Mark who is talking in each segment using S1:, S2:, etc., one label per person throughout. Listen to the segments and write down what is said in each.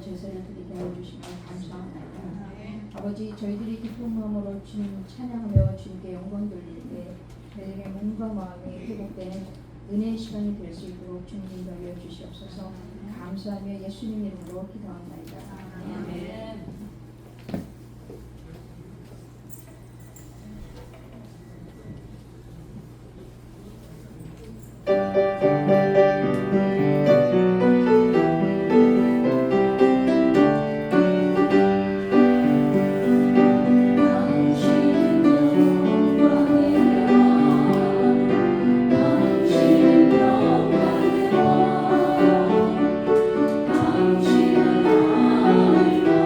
S1: 제사를 드리게 해주시면 감사합니다. 아버지, 저희들이 기쁜 마음으로 주님 찬양하며 주님께 영광 돌릴 때 저희에게 몸과 마음이 회복되는 은혜의 시간이 될 수 있도록 주님 인도하여 주시옵소서. 감사하며 예수님 이름으로 기도합니다. 아멘.
S2: 당신은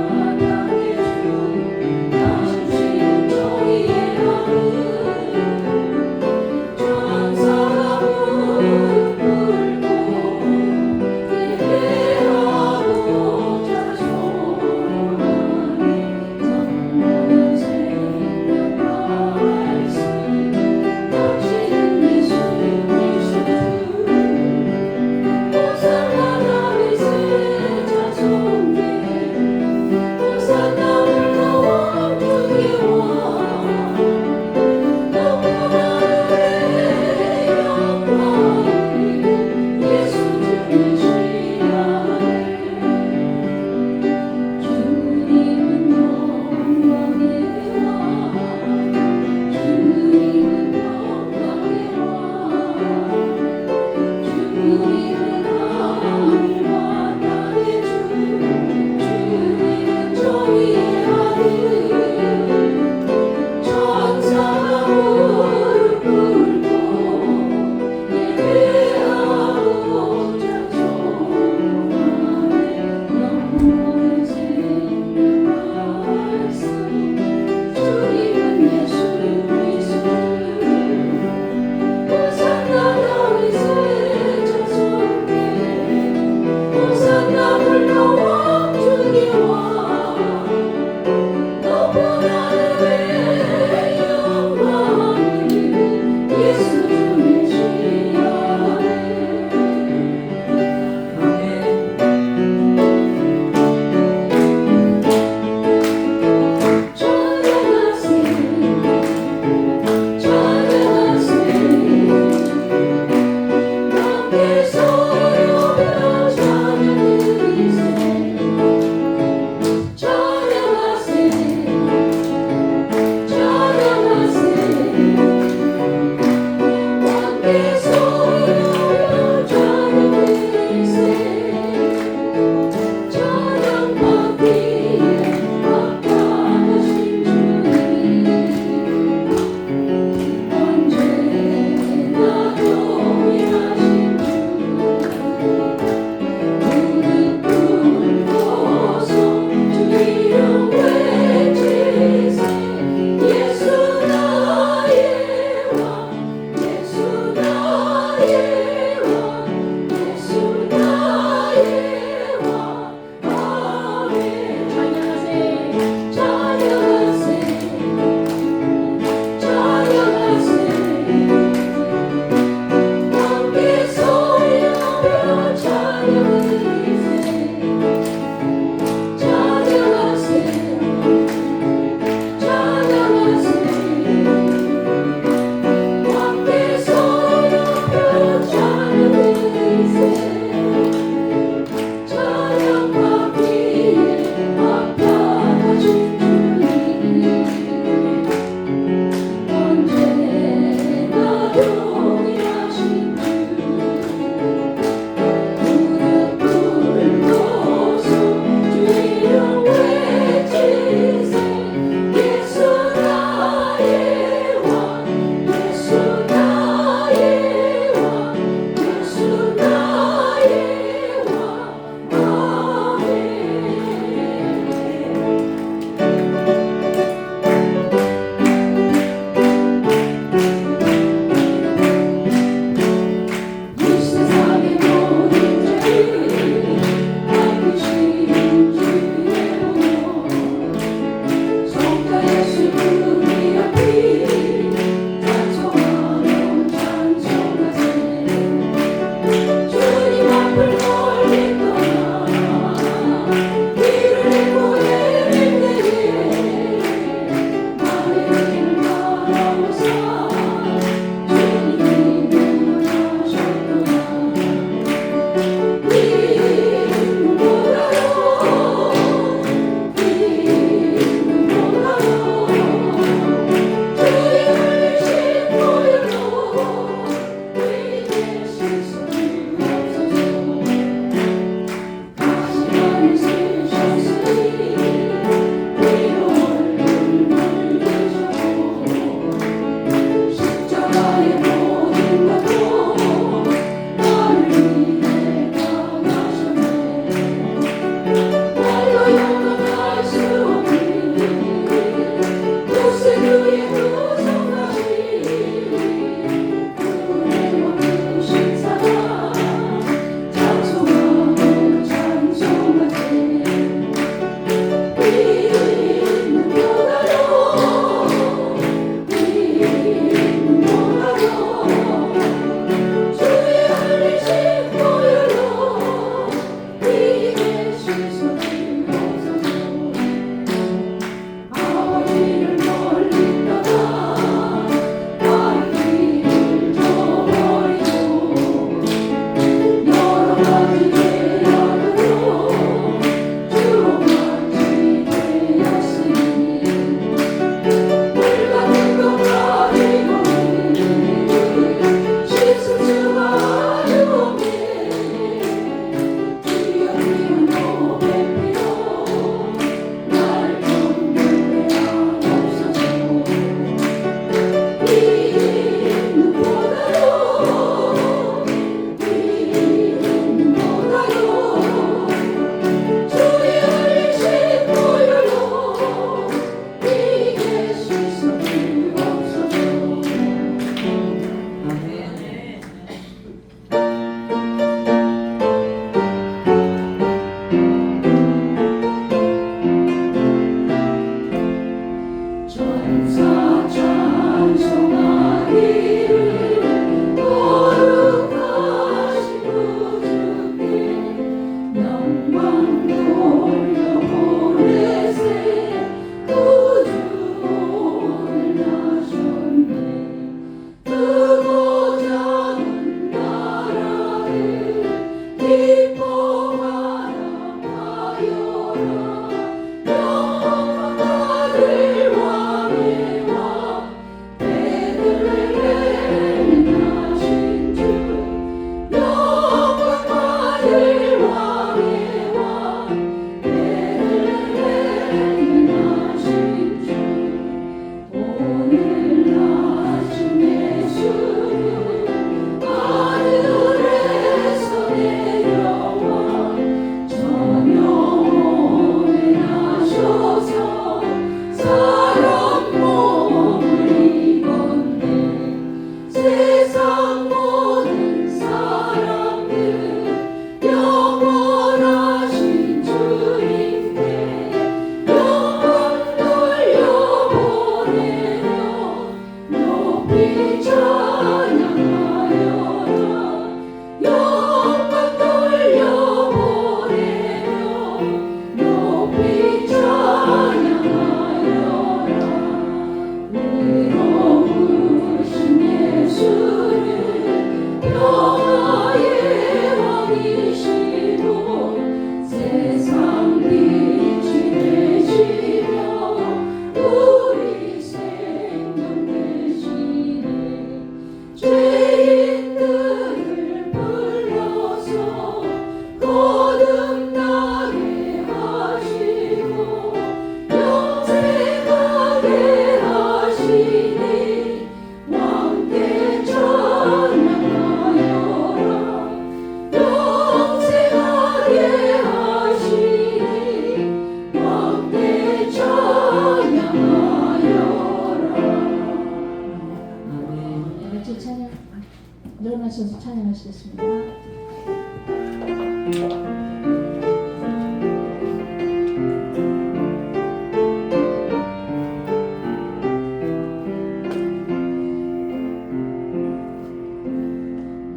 S1: 일어나셔서 찬양하시겠습니다.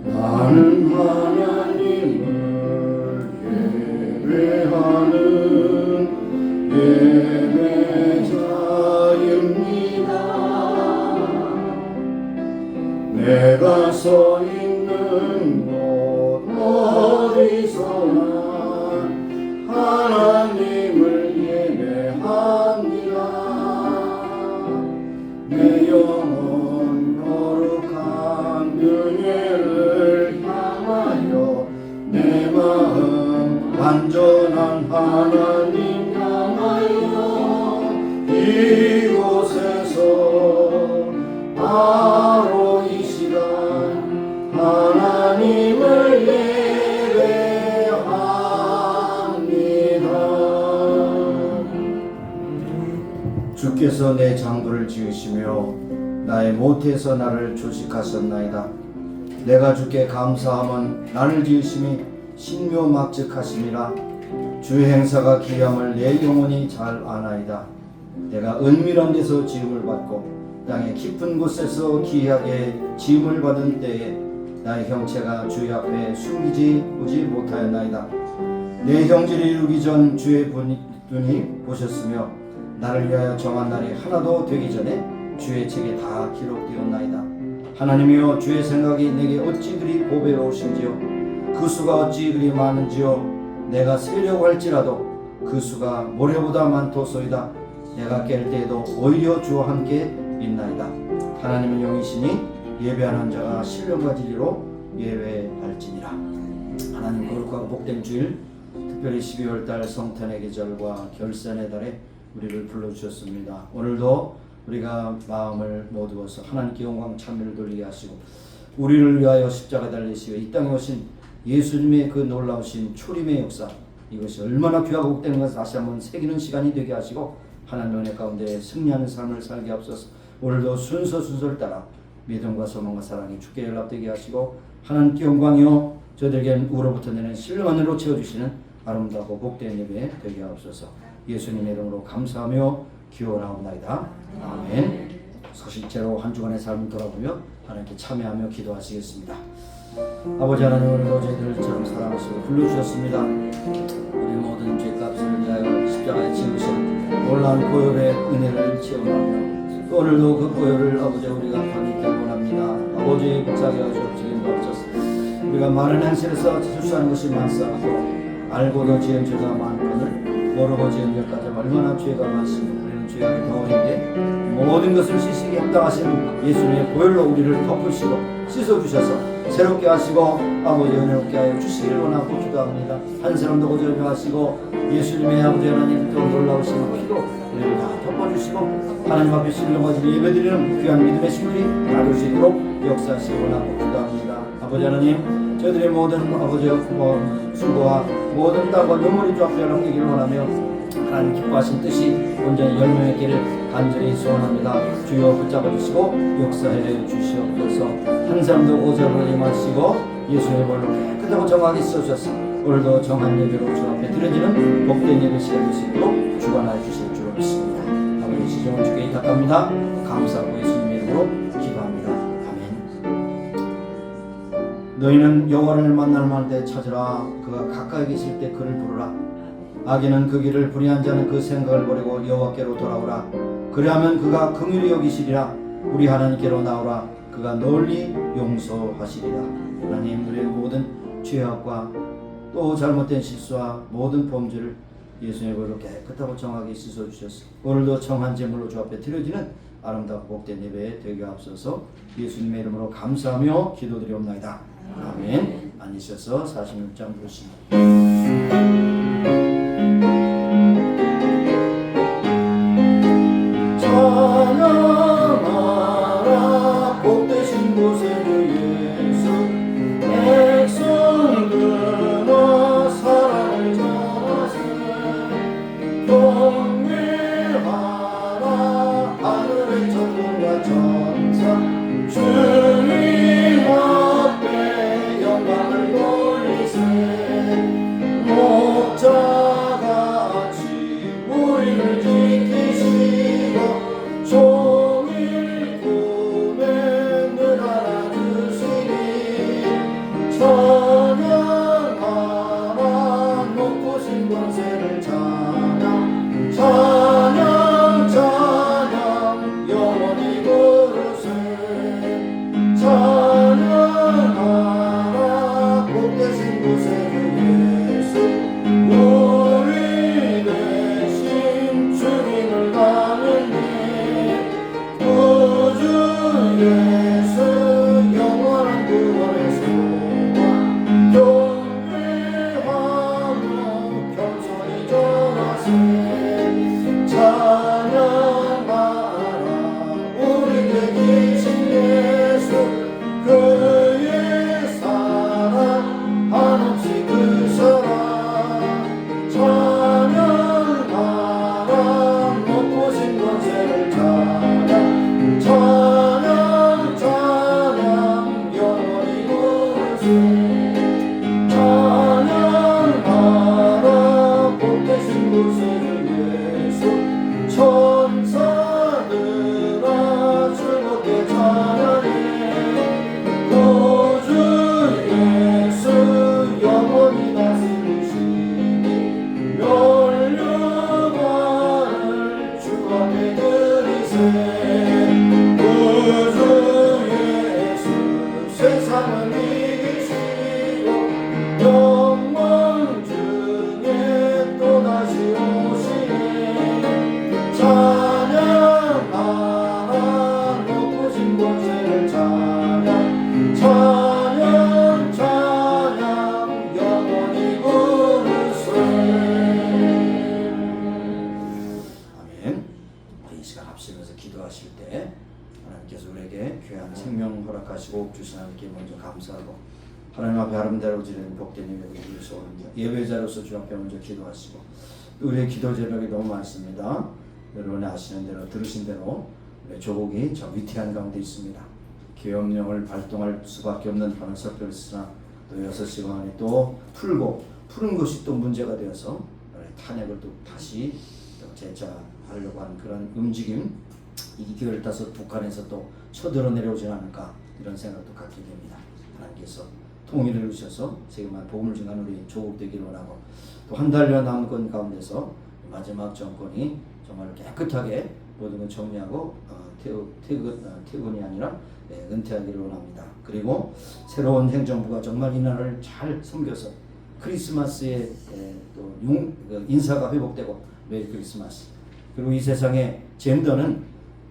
S2: 나는 하나님을 예배하는 예배자입니다. 내가 서 있는 곳 어디서나 하나님을 예배합니다. 내 영혼 거룩한 은혜를 향하여 내 마음 완전한 하나님 향하여 이곳에서 바로 이 시간 하나님을 예배합니다. 주께서 내 장부를 지으시며 나의 모태에서 나를 조식하셨나이다. 내가 주께 감사함은 나를 지으심이 신묘막측하심이라. 주의 행사가 기함을 내 영혼이 잘 아나이다. 내가 은밀한 데서 지음을 받고 땅의 깊은 곳에서 기이하게 지음을 받은 때에 나의 형체가 주의 앞에 숨기지 보지 못하였나이다. 내 형질이 이루기 전 주의 눈이 보셨으며 나를 위하여 정한 날이 하나도 되기 전에 주의 책에 다 기록되었나이다. 하나님이여, 주의 생각이 내게 어찌 그리 보배로우신지요. 그 수가 어찌 그리 많은지요. 내가 세려고 할지라도 그 수가 모래보다 많도소이다. 내가 깰 때에도 오히려 주와 함께 있나이다. 하나님은 영이시니 예배하는 자가 신령과 진리로 예배할지니라. 하나님 거룩하고 복된 주일, 특별히 12월달 성탄의 계절과 결산의 달에 우리를 불러주셨습니다. 오늘도 우리가 마음을 모두어서 하나님께 영광 찬미를 돌리게 하시고 우리를 위하여 십자가 달리시고 이 땅에 오신 예수님의 그 놀라우신 초림의 역사, 이것이 얼마나 귀하고 복되는 것을 다시 한번 새기는 시간이 되게 하시고 하나님의 은혜 가운데 승리하는 삶을 살게 하옵소서. 오늘도 순서를 따라 믿음과 소망과 사랑이 주께 연락되게 하시고 하나님께 영광이요 저들에게는 우로부터 내는 신령한으로 채워주시는 아름다고 복된 예배 되게 하옵소서. 예수님의 이름으로 감사하며 기원하옵나이다. 아멘. 소식제로 한 주간의 삶을 돌아보며 하나님께 참여하며 기도하시겠습니다. 아버지 하나님, 오늘도 저희들처럼 사랑하시고 불러주셨습니다. 우리 모든 죄값을 위하여 십자가에 지으신 놀라운 보혈의 은혜를 체험하며 오늘도 그 보혈을 아버지 우리가 받기 원합니다. 아버지 자기 하시옵 지금도 없어서 우리가 많은 행실에서 실수하는 것이 많사옵고 알고도 지은 죄가 많거늘 모르고 지은 것까지 얼마나 죄가 많습니다. 우리는 죄악의 덩어리인데 모든 것을 씻기에 합당하신 예수님의 보혈로 우리를 덮으시고 씻어주셔서 새롭게 하시고 아버지 은혜롭게 하여 주시기를 원하고 기도합니다. 한 사람도 고절히 하시고 예수님의 아버지 하나님 또 놀라우신 피로 우리를 다 덮어주시고 하나님 앞에 신령하신 예배드리는 귀한 믿음의 신들이 나눌 수 있도록 역사하시기 원하고 기도합니다. 아버지 하나님 저희들의 모든 아버지 수고와 모든 땀과 눈물이 주 앞에 넘기기를 원하며 하나님 기뻐하신 뜻이 온전히 열매맺기를 간절히 소원합니다. 주여 붙잡아 주시고 역사해 주시옵소서. 한 사람도 고절을 임하시고 예수의 벌로 깨끗하고 정하게 써주셔서 오늘도 정한 예배로 주 앞에 드려지는 복된 예배 시간 될수 있도록 주관하여 주실 줄 믿습니다. 아버지 시종을 주께 의탁합니다. 감사하고 예수님의 이름으로 기도합니다. 아멘. 너희는 여호와를 만날 만때 찾으라. 그가 가까이 계실 때 그를 부르라. 악인은 그 길을 불의한 자는 그 생각을 버리고 여호와께로 돌아오라. 그리하면 그가 긍휼히 여기시리라. 우리 하나님께로 나오라. 그가 널리 용서하시리라. 하나님 우리의 모든 죄악과 또 잘못된 실수와 모든 범죄를 예수님의 보혈로 깨끗하고 정하게 씻어주셔서 오늘도 정한 제물로 주 앞에 드려지는 아름답고 복된 예배에 되게 앞서서 예수님의 이름으로 감사하며 기도드리옵나이다. 아멘. 앉으셔서 46장 부르십니다. 찬양하라 복되신 곳에 그 예수 백성들아 사랑을 전하세 경배하라 하늘의 천군과 천사 주님 앞에 영광을 돌리세 목자같이 우리를 지키시고 종일 꿈에 늘 알아주시니 찬양하라 높으신 권세를 찬양 찬양 찬양 영원히 부르세 찬양하라 복되신 곳에 그 예수 우리 대신 죽임을 당했네 구주 예수 영원한 구원의 소망 경배하며 겸손히 전하세 찬양하라 우리 되기신 예수 그의 사랑 한없이 그 사랑 찬양하라 높으신 권세를 찬양 찬양 찬양 영원히 부르세 찬양하라 복되신 곳에 그 예수 천사들아 즐겁게 찬양해 구주 예수 영원히 다스리시니 멸류관을 주 앞에 드리세 구주 예수 세상을 이기시고 영광 중에 또다시 오시니 찬양하라 높으신 권세를 찬양 찬양 찬양 영원히 부르세. 아멘. 이 시간 합심해서 기도하실 때 하나님께서 우리에게 귀한 생명 허락하시고 주신 하나님께 먼저 감사하고 하나님 앞에 아름다워 지는 복된 예배를 위해서 예배자로서 주 앞에 먼저 기도하시고 우리의 기도 제목이 너무 많습니다. 여러분이 아시는 대로 들으신 대로 우리 조국이 저 위태한 가운데 있습니다. 계엄령을 발동할 수밖에 없는 그런 석결을 쓰나 또 6시간 안에 또 푸는 것이 또 문제가 되어서 탄핵을 또 다시 또 재차하려고 하는 그런 움직임 이 기회를 따서 북한에서 또 쳐들어 내려오지 않을까 이런 생각도 갖게 됩니다. 하나님께서 통일을 주셔서 세계만 복음을 증하는 우리 조국 되기를 원하고 또 한 달여 남은 건 가운데서 마지막 정권이 정말 깨끗하게 모든 걸 정리하고 퇴근이 아니라 은퇴하기를 원합니다. 그리고 새로운 행정부가 정말 이 나라를 잘 섬겨서 크리스마스에 또 인사가 회복되고 메리 크리스마스. 그리고 이 세상에 젠더는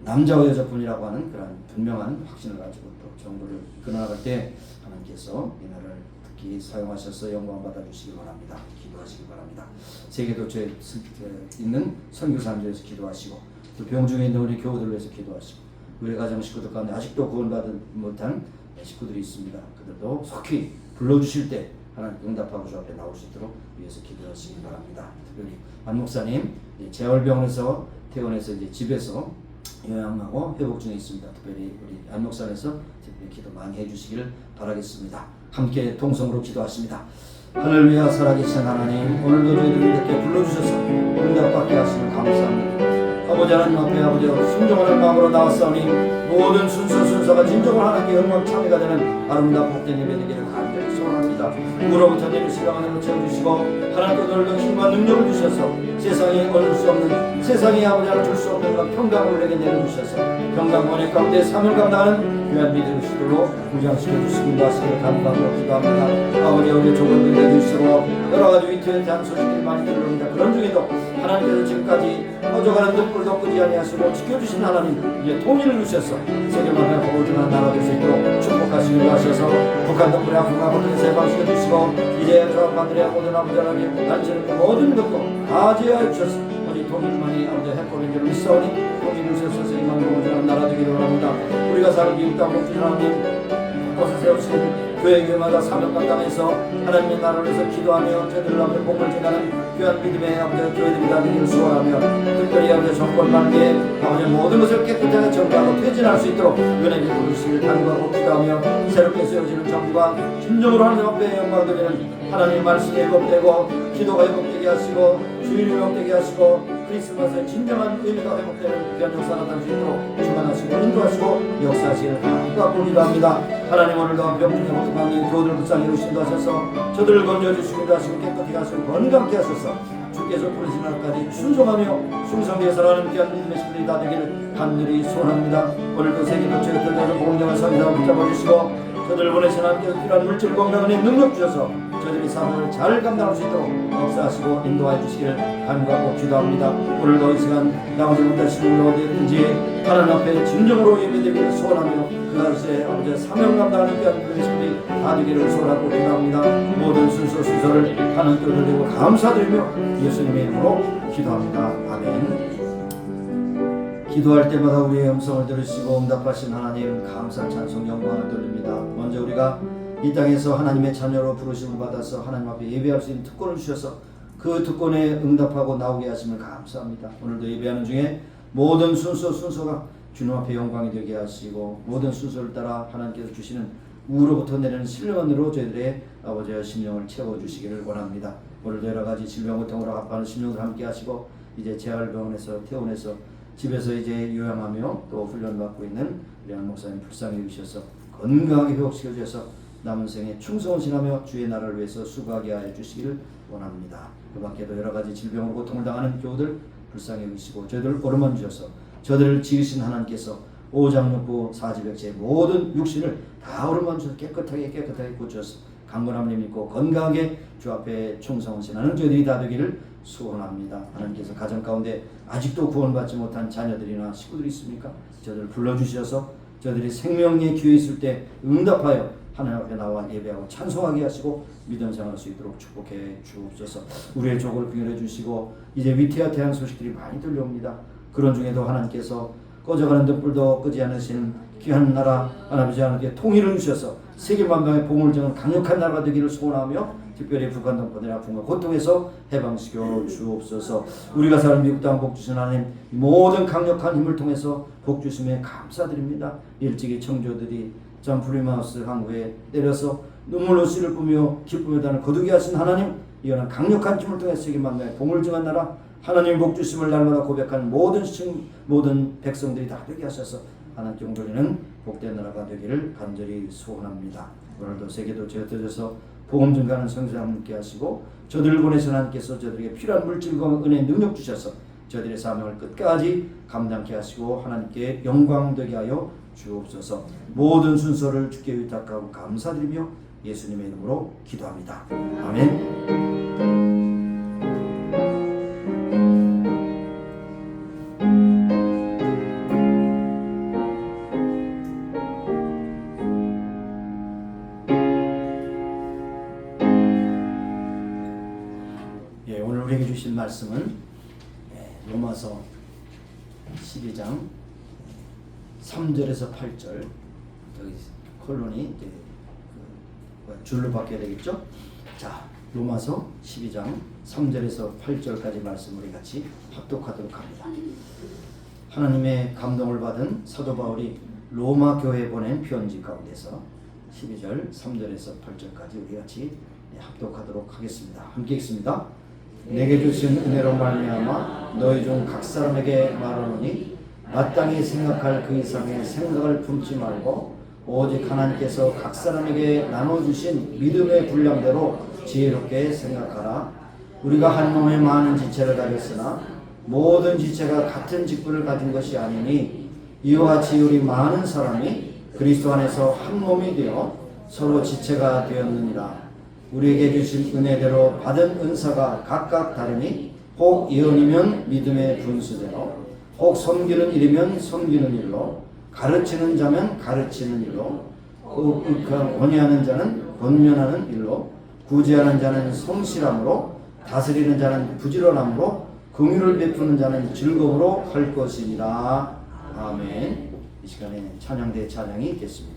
S2: 남자와 여자뿐이라고 하는 그런 분명한 확신을 가지고 또 정부를 이끌어나갈 때 하나님께서 이 날을 특히 사용하셔서 영광 받아주시기 바랍니다. 기도하시기 바랍니다. 세계도처에 있는 선교사님들에서 기도하시고 또 병중에 있는 우리 교우들을 위해서 기도하시고 우리 가정 식구들 가운데 아직도 구원받은 못한 식구들이 있습니다. 그들도 속히 불러주실 때 하나님 응답하고 주 앞에 나올 수 있도록 위해서 기도하시기 바랍니다. 특별히 안 목사님 재활병원에서 퇴원해서 이제 집에서 요양하고 회복 중에 있습니다. 특별히 우리 안 목사님에서 특별히 기도 많이 해주시기를 바라겠습니다. 함께 통성으로 기도하십니다. 할렐루야. 살아계신 하나님, 오늘도 저희들을 이렇게 불러주셔서 응답받게 하시면 감사합니다. 아버지 하나님 앞에 아버지와 순종하는 마음으로 나왔사오니 모든 순서가 진정으로 하나님께 영광 참여가 되는 아름다운 복된 예배 되기를 간절히 소원합니다. 우로부터 내린 시간 안으로 채워주시고 하나님께 오늘도 힘과 능력을 주셔서 세상에 얻을 수 없는 세상에 아버지 하나 줄 수 없는 그런 평강을 우리에게 내려주셔서 평강 원의 가운데 삶을 감당하는 귀한 믿음의 시들로 부장시켜 주시기 하시기를 간구하고 기도합니다. 아버지 우리의 조건들 내주시고 여러가지 위태에 대한 소식들이 많이 들려옵니다. 그런 중에도 하나님께서 지금까지 꺼져가는 등불도 끄지 아니하시고 지켜주신 하나님 이제 통일을 주셔서 세계만의 복을 주는 나라가 될 수 있도록 축복하시기로 하셔서 북한 등불의 아픔과 고통에서 해방시켜 주시고 이제 조합반들의 모든 아버지 하나님 단체는 모든 것도 다 제어해 주셔서 우리 통일만이 아버지 해법인 줄 믿사오니 통일을 주셔서 세계만 복을 주는 나라 되기를 원합니다. 우리가 사는 미국 땅 복주 하나님 곳에 세우신 교회 교회마다 사명 감당해서 하나님의 나라를 위해서 기도하며 저희들 앞에 복을 전하는 귀한 믿음의 아버지 교회들이 다 되기를 소원하며 특별히 아버지 정권 관계 아버지 모든 것을 깨끗하게 정비하고 퇴진할 수 있도록 은혜 베풀어 주시기를 간구하고 기도하며 새롭게 세워지는 정부가 진정으로 하나님 앞에 영광 드리는 하나님의 말씀이 회복되고 기도가 회복되게 하시고 주일이 회복되게 하시고 크리스마스의 진정한 의미가 회복되는 귀한 역사가 나타날 수 있도록 주관하시고 인도하시고 역사하시기를 간구하고 기도합니다. 하나님 오늘도 병중에 고통하는 교우들 불쌍히 이루신다 하셔서 저들을 건져주시기도 하시고 깨끗하게 하시고 건강케 하셔서 주께서 부르신 날까지 순종하며 충성되어 살아가는 귀한 믿음의 신들이 다 되기를 간절히 소원합니다. 오늘도 세계도처에 흩어져서 공정한 성의를 붙잡아 주시고 저들을 보내신 하나님께서 필요한 물질 건강의 능력 주셔서 저들이 삶을 잘 감당할 수 있도록 역사하시고 인도하여 주시기를 간구하고 기도합니다. 오늘도 이 시간 나오지 못하시는 분 어디든지 하나님 앞에 진정으로 예배되기를 소원하며 그것에 아버지의 사명 감당하는 귀한 믿음의 신들이 다 되기를 소원하고 기도합니다. 모든 순서를 하나님께 드리고 감사드리며 예수님의 이름으로 기도합니다. 아멘. 기도할 때마다 우리의 음성을 들으시고 응답하신 하나님 감사 찬송 영광을 돌립니다. 먼저 우리가 이 땅에서 하나님의 자녀로 부르심을 받아서 하나님 앞에 예배할 수 있는 특권을 주셔서 그 특권에 응답하고 나오게 하심을 감사합니다. 오늘도 예배하는 중에 모든 순서가 주님 앞에 영광이 되게 하시고 모든 순서를 따라 하나님께서 주시는 우로부터 내리는 신령한으로 저희들의 아버지와 심령을 채워주시기를 원합니다. 오늘도 여러가지 질병 고통으로 아파하는 심령들 함께 하시고 이제 재활병원에서 퇴원해서 집에서 이제 요양하며 또 훈련받고 있는 우리 안 목사님 불쌍히 여기셔서 건강하게 회복시켜 주셔서 남은 생에 충성을 지나며 주의 나라를 위해서 수고하게 하여 주시기를 원합니다. 그 밖에도 여러 가지 질병으로 고통을 당하는 교우들 불쌍히 여기시고 저희들을 오르만 주셔서 저들을 지으신 하나님께서 오장육부 사지백체 모든 육신을 다 오르만 주셔서 깨끗하게 고쳐서 강건함을 믿고 건강하게 주 앞에 충성을 지나는 저희들이 다 되기를 소원합니다. 하나님께서 가정 가운데 아직도 구원받지 못한 자녀들이나 식구들이 있습니까? 저들을 불러주셔서 저들이 생명의 기회 있을 때 응답하여 하나님 앞에 나와 예배하고 찬송하게 하시고 믿음 생활할 수 있도록 축복해 주옵소서. 우리의 족을 긍휼해 주시고 이제 위태와 대한 소식들이 많이 들려옵니다. 그런 중에도 하나님께서 꺼져가는 등불도 끄지 않으시는 귀한 나라 하나님께 하나님께 통일을 주셔서 세계 만방의 복음을 전하는 강력한 나라가 되기를 소원하며 특별히 북한 동포들의 아픔과 고통에서 해방시켜 주옵소서. 우리가 사는 미국 땅 복 주신 하나님 모든 강력한 힘을 통해서 복 주심에 감사드립니다. 일찍이 청조들이 참 프리마우스 항구에 내려서 눈물로 씨를 뿌며 기쁨의 단을 거두게 하신 하나님 이거는 강력한 힘을 통해 세계 만방의 복음을 증한 나라 하나님 복 주심을 날마다 고백하는 모든 백성들이 다 되게 하셔서 하나님께 영돌리는 복된 나라가 되기를 간절히 소원합니다. 오늘도 세계도처에 흩어져서 복음 증가하는 성도들 함께 하시고 저들을 보내신 하나님께서 저들에게 필요한 물질과 은혜 능력 주셔서 저들의 사명을 끝까지 감당케 하시고 하나님께 영광되게 하여 주옵소서. 모든 순서를 주께 위탁하고 감사드리며 예수님의 이름으로 기도합니다. 아멘. 예, 오늘 우리에게 주신 말씀은 로마서 12장 3절에서 8절, 여기 콜론이 이제 줄로 바뀌어야 되겠죠? 자, 로마서 12장 3절에서 8절까지 말씀 우리 같이 합독하도록 합니다. 하나님의 감동을 받은 사도 바울이 로마 교회에 보낸 편지 가운데서 12절 3절에서 8절까지 우리 같이 합독하도록 하겠습니다. 함께 읽습니다. 내게 주신 은혜로 말미암아 너희 중 각 사람에게 말하노니 마땅히 생각할 그 이상의 생각을 품지 말고 오직 하나님께서 각 사람에게 나눠주신 믿음의 분량대로 지혜롭게 생각하라. 우리가 한 몸에 많은 지체를 가졌으나 모든 지체가 같은 직분을 가진 것이 아니니 이와 같이 우리 많은 사람이 그리스도 안에서 한 몸이 되어 서로 지체가 되었느니라. 우리에게 주신 은혜대로 받은 은사가 각각 다르니 혹 예언이면 믿음의 분수대로, 혹 섬기는 일이면 섬기는 일로, 가르치는 자면 가르치는 일로, 권위하는 자는 권면하는 일로, 구제하는 자는 성실함으로, 다스리는 자는 부지런함으로, 긍휼을 베푸는 자는 즐거움으로 할 것이니라. 아멘. 이 시간에 찬양대 찬양이 있겠습니다.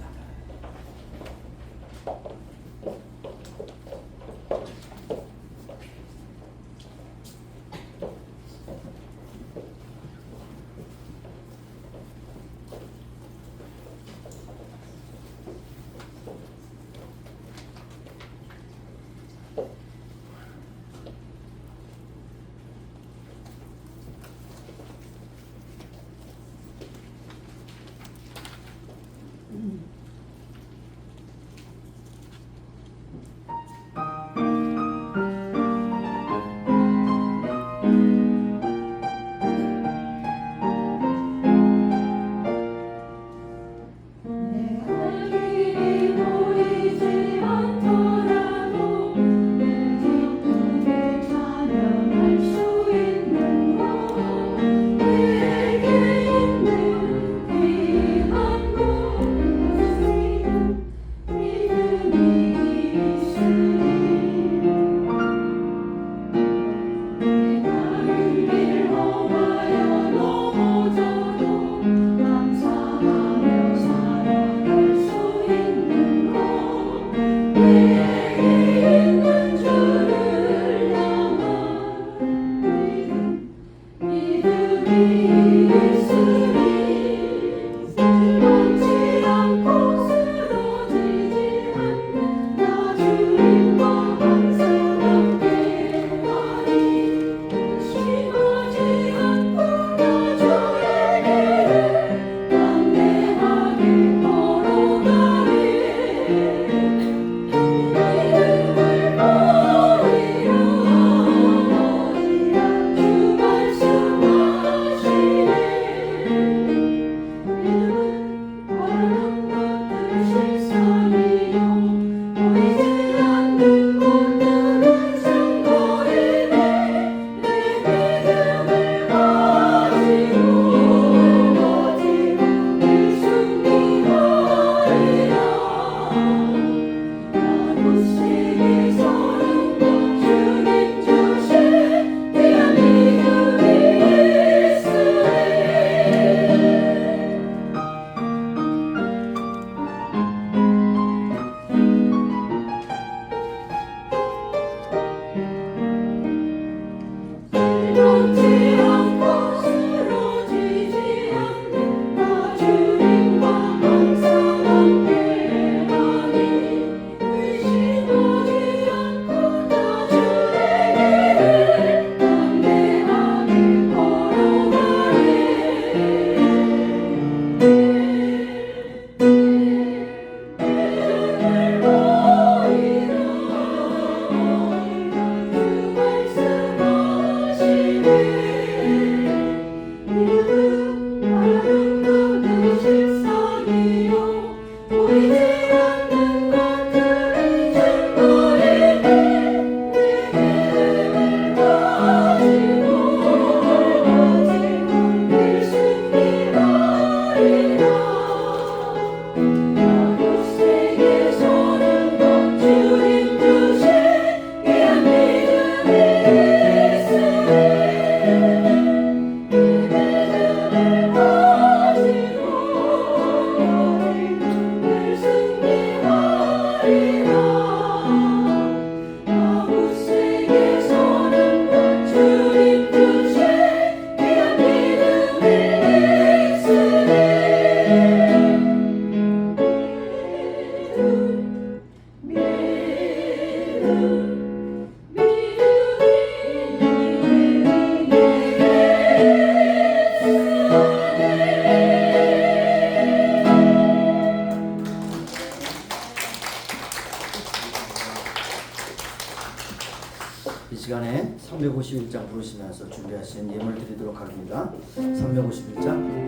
S2: 351장 부르시면서 준비하신 예물 드리도록 하겠습니다. 351장.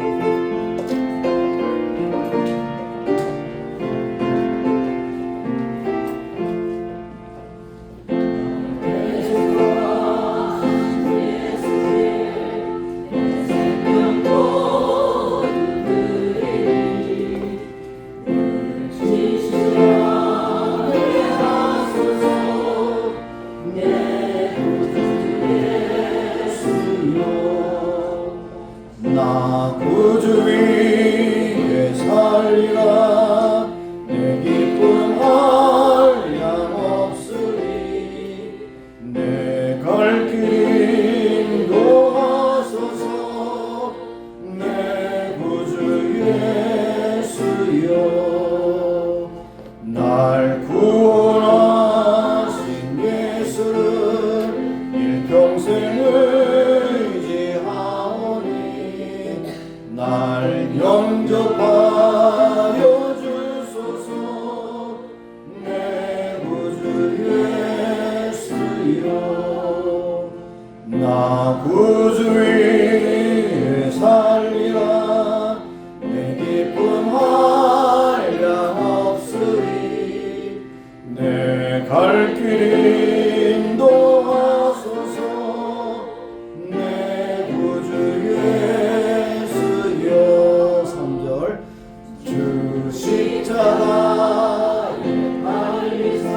S2: 나 구주 위에 살리라 내 기쁨 한량없으리 내 갈 길 인도하소서 내 구주 예수여 날 구원하신 예수를 일평생을 날 영접하여 주소서 내 구주 예수여 나 구주 위에 살리라 내 기쁨 한량없으리 내 갈 길 인도하소서 내 구주 주 십자가에 달리사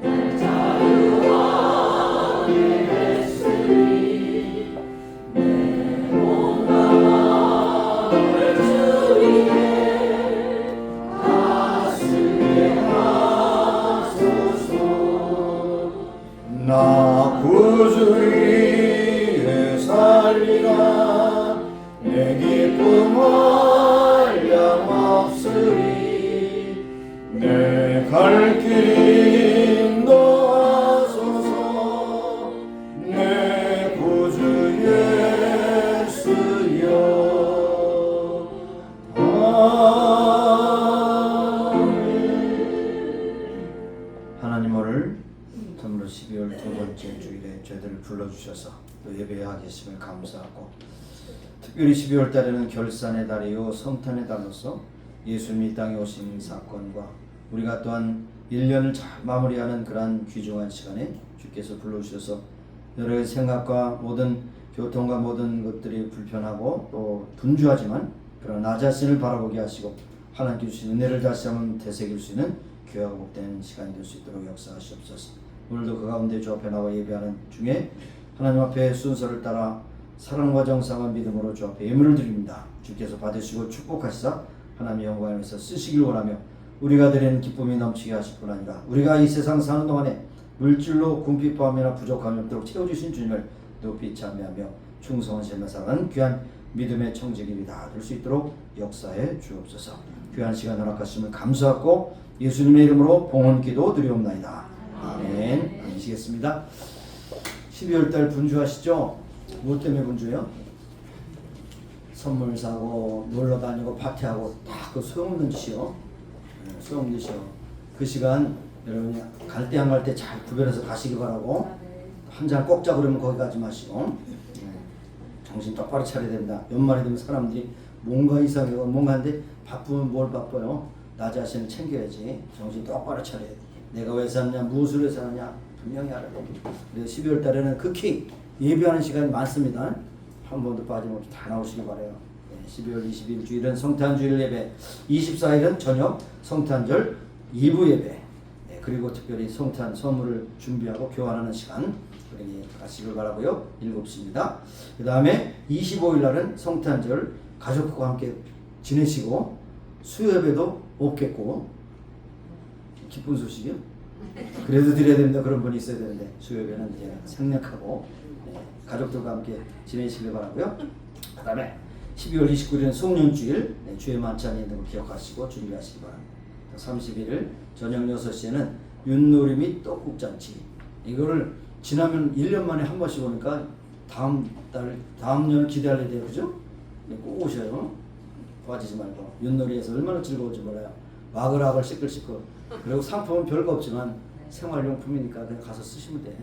S2: 날 자유하게 했으니 내 몸과 주 위에 가슴에 하소서 나 구주 위에 살리라 내 기쁨 없으리 내 갈 길 인도하소서 내 구주 예수여 아멘. 하나님 오늘 참으로 12월 두 번째 주일에 저희들을 불러주셔서 또 예배하게 하심을 감사하고 특별히 12월 달에는 결산의 달이요 성탄의 달로서 예수님이 땅에 오신 사건과 우리가 또한 1년을 잘 마무리하는 그러한 귀중한 시간에 주께서 불러주셔서 여러 가지 생각과 모든 교통과 모든 것들이 불편하고 또 분주하지만 그러나 나 자신을 바라보게 하시고 하나님께 주신 은혜를 다시 한번 되새길 수 있는 귀하고 복된 시간이 될 수 있도록 역사하시옵소서. 오늘도 그 가운데 주 앞에 나와 예배하는 중에 하나님 앞에 순서를 따라 사랑과 정상한 믿음으로 주 앞에 예물을 드립니다. 주께서 받으시고 축복하시사 하나님의 영광을 위해서 쓰시길 원하며 우리가 드리는 기쁨이 넘치게 하실 뿐 아니라 우리가 이 세상 사는 동안에 물질로 궁핍함이나 부족함이 없도록 채워주신 주님을 높이 찬미하며 충성한 삶을 살아가는 귀한 믿음의 청지기들이 다 될 수 있도록 역사해 주옵소서. 귀한 시간 허락하심을 감사하고 예수님의 이름으로 봉헌 기도 드리옵나이다. 아멘. 앉으시겠습니다. 12월달 분주하시죠? 뭐 때문에 분주해요? 선물 사고 놀러 다니고 파티하고 다 그 소용없는 짓이요. 소용없는 짓이요. 그 시간 여러분이 갈 때 안 갈 때 잘 구별해서 가시기 바라고. 한 잔 꺾자 그러면 거기 가지 마시고 정신 똑바로 차려야 됩니다. 연말이 되면 사람들이 뭔가 이상해요. 뭔가 하는데 바쁘면 뭘 바빠요? 나 자신을 챙겨야지. 정신 똑바로 차려야 돼. 내가 왜 사느냐 무엇을 위해서 사느냐 분명히 알아야 돼. 그래서 12월 달에는 극히 예배하는 시간이 많습니다. 한 번도 빠짐없이 다 나오시기 바라요. 12월 20일 주일은 성탄주일 예배, 24일은 저녁 성탄절 2부 예배, 그리고 특별히 성탄 선물을 준비하고 교환하는 시간 가시길 바라고요. 7시입니다. 그 다음에 25일 날은 성탄절 가족과 함께 지내시고 수요예배도 없겠고 기쁜 소식이요? 그래도 드려야 됩니다. 그런 분이 있어야 되는데 수요예배는 이제 생략하고 가족들과 함께 지내시길 바라고요. 그 다음에 12월 29일은 송년주일 주의 만찬이 있는 걸 기억하시고 준비하시기 바랍니다. 31일 저녁 6시에는 윷놀이 및 떡국잔치, 이거를 지나면 1년 만에 한 번씩 오니까 다음 년 기대하려야 돼요. 그죠? 꼭 오셔요. 빠지지 말고. 윷놀이에서 얼마나 즐거운지 몰라요. 와글와글 시끌시끌. 그리고 상품은 별거 없지만 생활용품이니까 그냥 가서 쓰시면 돼.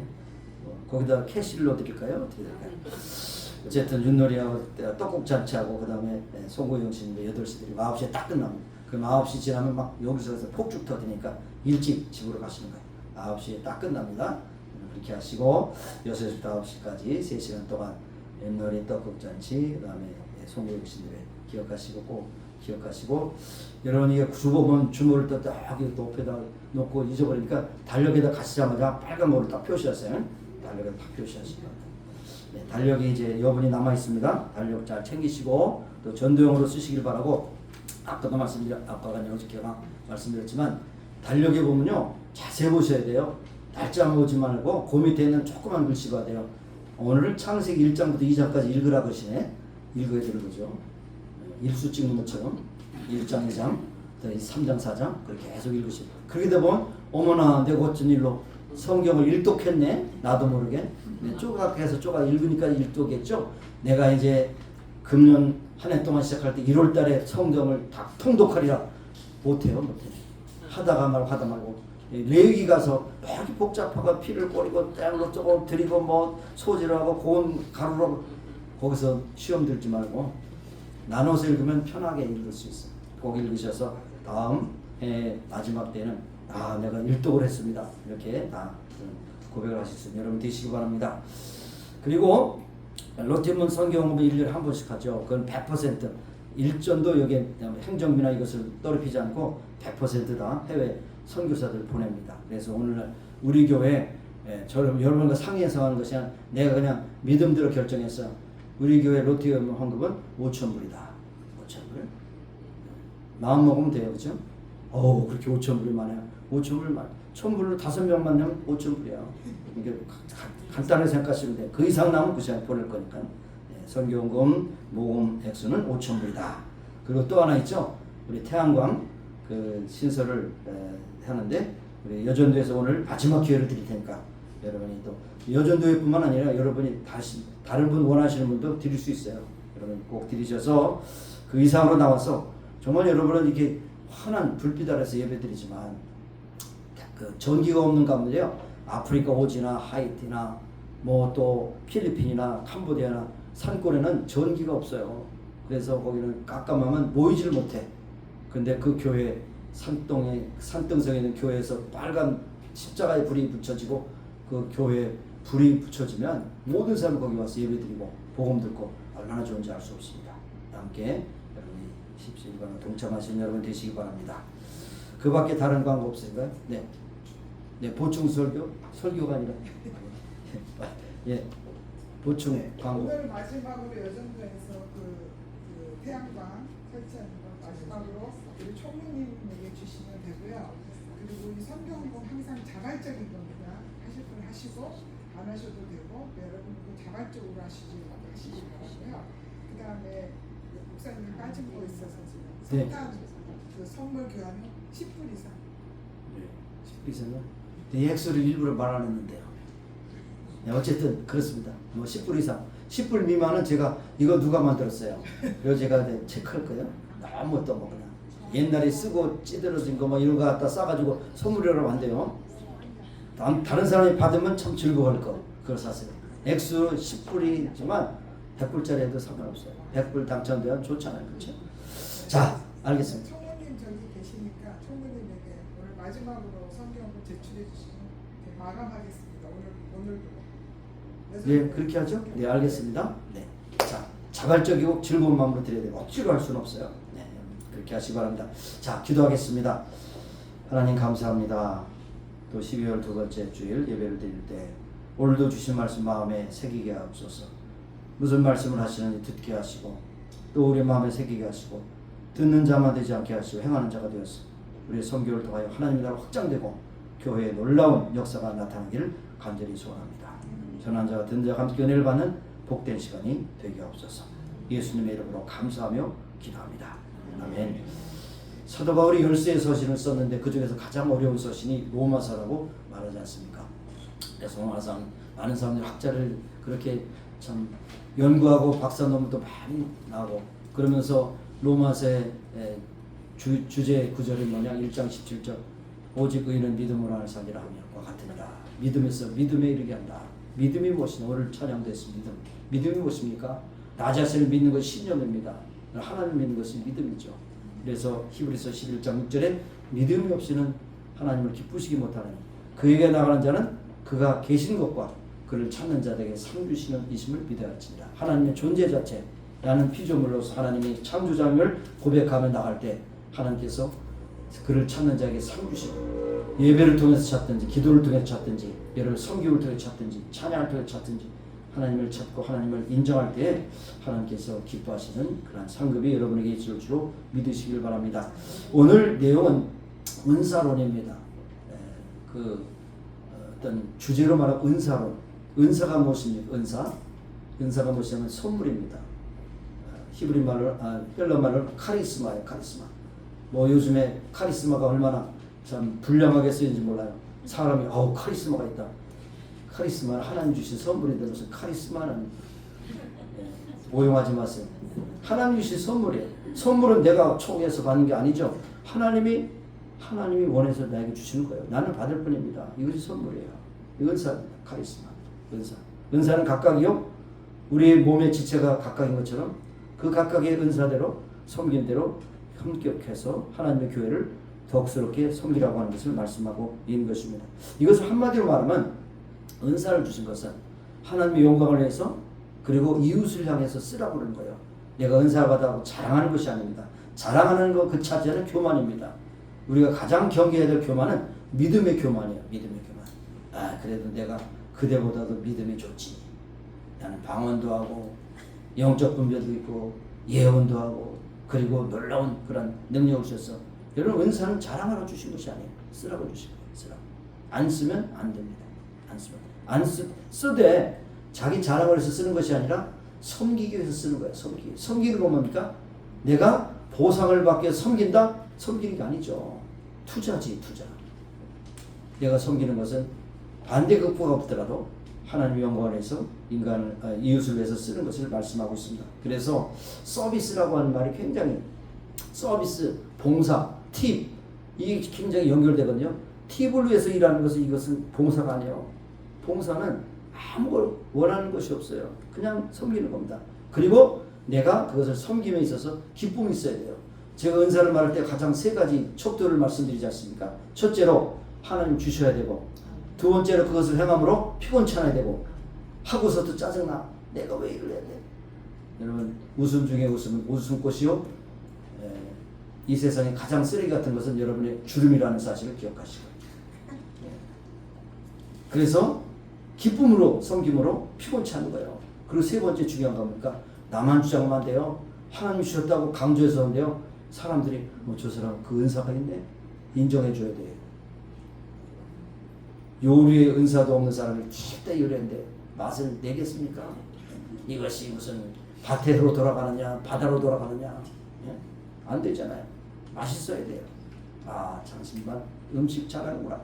S2: 거기다 캐시를 드릴까요? 어떻게 될까요? 어쨌든 윷놀이하고 떡국잔치하고 그 다음에 송구영 씨는 8시 드리고 9시에 딱 끝납니다. 그럼 9시 지나면 막 여기서 폭죽 터지니까 일찍 집으로 가시는 거예요. 9시에 딱 끝납니다. 그렇게 하시고 6시부터 9시까지 3시간 동안 윷놀이 떡국잔치 그 다음에 송구영 씨 노래 기억하시고 꼭 기억하시고 여러분 이게 주보면 주모를 딱 여기 높에다 놓고 잊어버리니까 달력에다 가시자마자 빨간 모를 딱 표시하세요. 달력에다 딱 표시하시면 네, 달력이 이제 여분이 남아 있습니다. 달력 잘 챙기시고 또 전도용으로 쓰시길 바라고 아까도 어저께가 말씀드렸지만 달력에 보면요 자세히 보셔야 돼요. 날짜 보지 말고 그 밑에는 조그만 글씨가 돼요. 오늘 창세기 1장부터 2장까지 읽으라 그러시네. 읽어야 되는 거죠. 일수 찍는 것처럼 1장 2장 3장 4장 그렇게 계속 읽으시고 그렇게 되면 어머나 내가 어쩐 일로 성경을 일독했네 나도 모르게 쪼각해서 쪼각 읽으니까 일독했죠. 내가 이제 금년 한 해 동안 시작할 때 1월 달에 성경을 다 통독하리라 못해요. 하다가 말고 레위기 가서 이렇게 복잡하고 피를 꼬리고 떼고 조금 드리고 뭐 소질하고 고운 가루로 거기서 시험 들지 말고 나눠서 읽으면 편하게 읽을 수 있어요. 꼭 읽으셔서 다음 해 마지막 때는 내가 일독을 했습니다. 이렇게 다 고백을 하실 수 있는 여러분 되시기 바랍니다. 그리고 롯데문 성경 공부 1년에 한 번씩 하죠. 그건 100% 일전도 여기에 행정비나 이것을 떨어뜨리지 않고 100% 다 해외 선교사들을 보냅니다. 그래서 오늘날 우리 교회 여러분과 상의해서 하는 것이 아니라 내가 그냥 믿음대로 결정했어요. 우리 교회 롯데 헌금은 5,000불이다. 5,000불. 마음 먹으면 돼요, 그렇죠? 그렇게 5,000불이 많아요. 5,000불 많아. 1,000불로 5명만 내면 5,000불이야. 이게 간단하게 생각하시면 돼. 그 이상 나면 그 시간에 보낼 거니까. 선교헌금 모금 액수는 5,000불이다. 그리고 또 하나 있죠. 우리 태양광 그 신설을 하는데 우리 여전도에서 오늘 마지막 기회를 드릴 테니까 여러분이 또 여전도회뿐만 아니라 여러분이 다시 다른 분 원하시는 분도 드릴 수 있어요. 여러분 꼭 드리셔서 그 이상으로 나와서 정말 여러분은 이렇게 환한 불빛 아래서 예배드리지만 그 전기가 없는 가운데요 아프리카 오지나 하이티나 뭐 또 필리핀이나 캄보디아나 산골에는 전기가 없어요. 그래서 거기는 깜깜하면 모이질 못해. 근데 그 교회 산등성에 있는 교회에서 빨간 십자가의 불이 붙여지고 그 교회에 불이 붙여지면 모든 사람이 거기 와서 예배드리고 복음 듣고 얼마나 좋은지 알 수 없습니다. 함께 여러분이 십시일반에 동참하시는 여러분 되시기 바랍니다. 그 밖에 다른 광고 없으신가요? 네, 보충 설교가 아니라 보충 광고.
S3: 오늘 마지막으로 여전도에서 그 태양광 설치하는 거 마지막으로 우리 총무님에게 주시면 되고요. 그리고 이 성경은 항상 자발적인 겁니다. 하실 분 하시고 안 하셔도 되고 여러분 자발적으로 하시기 바라고요. 그 다음에 목사님 빠진 거 있어서 지금 성탄 그 선물 교환은 10분 이상.
S2: 10분 이상요? 이 액수를 일부러 말 안 했는데요. 어쨌든 그렇습니다. 뭐 10불 이상, 10불 미만은 제가 이거 누가 만들었어요. 그래서 제가 체크할 거예요. 너무 또 뭐 그냥 옛날에 쓰고 찌들어진 거 뭐 이런 거 갖다 싸가지고 선물이라고 한대요. 다른 사람이 받으면 참 즐거워할 거. 그걸 사세요. 액수 10불이지만 100불짜리 해도 상관없어요. 100불 당첨되면 좋잖아요. 그렇죠? 자, 알겠습니다.
S3: 총무님 저기 계시니까 총무님에게 오늘 마지막으로 성경을 제출해 주시면 마감하겠습니다. 오늘도.
S2: 네, 그렇게 하죠. 네, 알겠습니다. 네, 자, 자발적이고 즐거운 마음으로 드려야 되고 억지로 할 수는 없어요. 네, 그렇게 하시기 바랍니다. 자, 기도하겠습니다. 하나님 감사합니다. 또 12월 두 번째 주일 예배를 드릴 때 오늘도 주신 말씀 마음에 새기게 하옵소서. 무슨 말씀을 하시는지 듣게 하시고 또 우리 마음에 새기게 하시고 듣는 자만 되지 않게 하시고 행하는 자가 되어서 우리의 선교를 통하여 하나님 나라 확장되고 교회의 놀라운 역사가 나타나기를 간절히 소원합니다. 전한 자와 듣는 자가 함께 은혜를 받는 복된 시간이 되게 하옵소서. 예수님의 이름으로 감사하며 기도합니다. 아멘. 사도 바울이 10세의 서신을 썼는데 그 중에서 가장 어려운 서신이 로마서라고 말하지 않습니까? 그래서 많은 사람들이 학자를 그렇게 참 연구하고 박사 논문도 많이 나오고 그러면서 로마서의 주제 구절이 뭐냐 1장 17절 오직 의인은 믿음으로 하는 사람이라 하며과 같으니라 믿음에서 믿음에 이르게 한다.
S4: 믿음이 무엇이냐? 오늘 찬양됐습니다. 믿음이 무엇입니까? 나 자신을 믿는 것이 신념입니다. 하나님을 믿는 것이 믿음이죠. 그래서 히브리서 11장 6절에 믿음이 없이는 하나님을 기쁘시기 못하느니 그에게 나가는 자는 그가 계신 것과 그를 찾는 자에게 상 주시는 이심을 믿어야 할지니라. 하나님의 존재 자체, 나는 피조물로서 하나님이 창조자임을 고백하며 나갈 때 하나님께서 그를 찾는 자에게 상 주시고, 예배를 통해서 찾든지 기도를 통해서 찾든지 여러분 성경을 통해서 찾든지 찬양을 통해서 찾든지 하나님을 찾고 하나님을 인정할 때 하나님께서 기뻐하시는 그런 상급이 여러분에게 있을 줄로 믿으시길 바랍니다. 오늘 내용은 은사론입니다. 어떤 주제로 말하면 은사론. 은사가 무엇입니까? 은사가 무엇이냐면 선물입니다. 히브리 말로 헬라 말로 카리스마예요. 카리스마. 뭐 요즘에 카리스마가 얼마나 참 불량하게 쓰이는지 몰라요. 사람이 카리스마가 있다. 카리스마는 하나님 주신 선물인데 무슨 카리스마는 오용하지 마세요. 하나님 주신 선물이에요. 선물은 내가 초기에서 받는 게 아니죠. 하나님이 원해서 나에게 주시는 거예요. 나는 받을 뿐입니다. 이것이 선물이에요. 은사입니다. 카리스마. 은사는 각각이요. 우리 몸의 지체가 각각인 것처럼 그 각각의 은사대로 섬긴 대로 합격해서 하나님의 교회를 덕스럽게 섬기라고 하는 것을 말씀하고 있는 것입니다. 이것을 한마디로 말하면 은사를 주신 것은 하나님의 영광을 위해서 그리고 이웃을 향해서 쓰라고 그러는 거예요. 내가 은사를 받아고 자랑하는 것이 아닙니다. 자랑하는 것 그 자체는 교만입니다. 우리가 가장 경계해야 될 교만은 믿음의 교만이에요. 믿음의 교만. 그래도 내가 그대보다도 믿음이 좋지. 나는 방언도 하고 영적 분별도 있고 예언도 하고 그리고 놀라운 그런 능력을 주셔서 여러분 은사는 자랑하러 주신 것이 아니에요. 쓰라고 주신 거예요. 쓰라고. 안 쓰면 안 됩니다. 쓰되 자기 자랑을 해서 쓰는 것이 아니라 섬기기 위해서 쓰는 거예요. 섬기는 건 뭡니까? 내가 보상을 받기 위해서 섬긴다? 섬기는 게 아니죠. 투자지, 투자. 내가 섬기는 것은 반대급부가 없더라도 하나님의 영광을 위해서 이웃을 위해서 쓰는 것을 말씀하고 있습니다. 그래서 서비스라고 하는 말이 굉장히 서비스, 봉사, 팁 이게 굉장히 연결되거든요. 팁을 위해서 일하는 것은 이것은 봉사가 아니에요. 봉사는 아무 원하는 것이 없어요. 그냥 섬기는 겁니다. 그리고 내가 그것을 섬김에 있어서 기쁨이 있어야 돼요. 제가 은사를 말할 때 가장 세 가지 척도를 말씀드리지 않습니까? 첫째로 하나님 주셔야 되고, 두 번째로 그것을 행함으로 피곤치 않아야 되고, 하고서도 짜증나. 내가 왜 이걸 해야 돼? 여러분 웃음 중에 웃음은 웃음꽃이요. 이 세상에 가장 쓰레기 같은 것은 여러분의 주름이라는 사실을 기억하시고, 그래서 기쁨으로 섬김으로 피곤치 않은 거예요. 그리고 세 번째 중요한 겁니까? 나만 주장하면 안 돼요. 하나님 주셨다고 강조해서 하는데요. 사람들이 저 사람 그 은사가 있네? 인정해 줘야 돼요. 요리에 은사도 없는 사람이 쉽게 요리했는데 맛을 내겠습니까? 이것이 무슨 밭으로 돌아가느냐 바다로 돌아가느냐, 안 되잖아요. 맛있어야 돼요. 잠시만 음식 잘하는구나.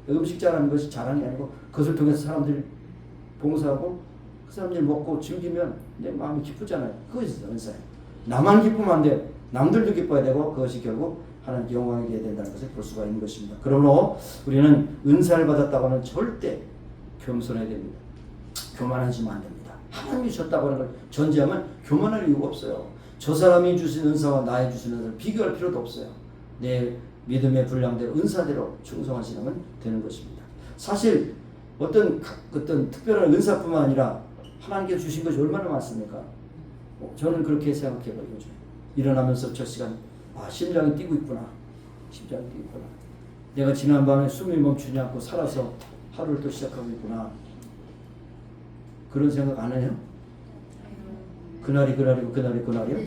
S4: 음식 잘하는 것이 자랑이 아니고 그것을 통해서 사람들이 봉사하고 그 사람들이 먹고 즐기면 내 마음이 기쁘잖아요. 그것이 은사예요. 나만 기쁘면 안 돼요. 남들도 기뻐야 되고 그것이 결국 하나님께 영광이 되어야 된다는 것을 볼 수가 있는 것입니다. 그러므로 우리는 은사를 받았다고 하는 절대 겸손해야 됩니다. 교만하시면 안 됩니다. 하나님이 주셨다고 하는 걸 전제하면 교만할 이유가 없어요. 저 사람이 주신 은사와 나의 주신 은사를 비교할 필요도 없어요. 내 믿음의 분량대로 은사대로 충성하시면 되는 것입니다. 사실 어떤 특별한 은사뿐만 아니라 하나님께서 주신 것이 얼마나 많습니까? 저는 그렇게 생각해요. 요즘 일어나면서 저 시간 심장이 뛰고 있구나. 심장이 뛰고 있구나. 내가 지난밤에 숨이 멈추지 않고 살아서 하루를 또 시작하고 있구나. 그런 생각 안 해요? 그날이요?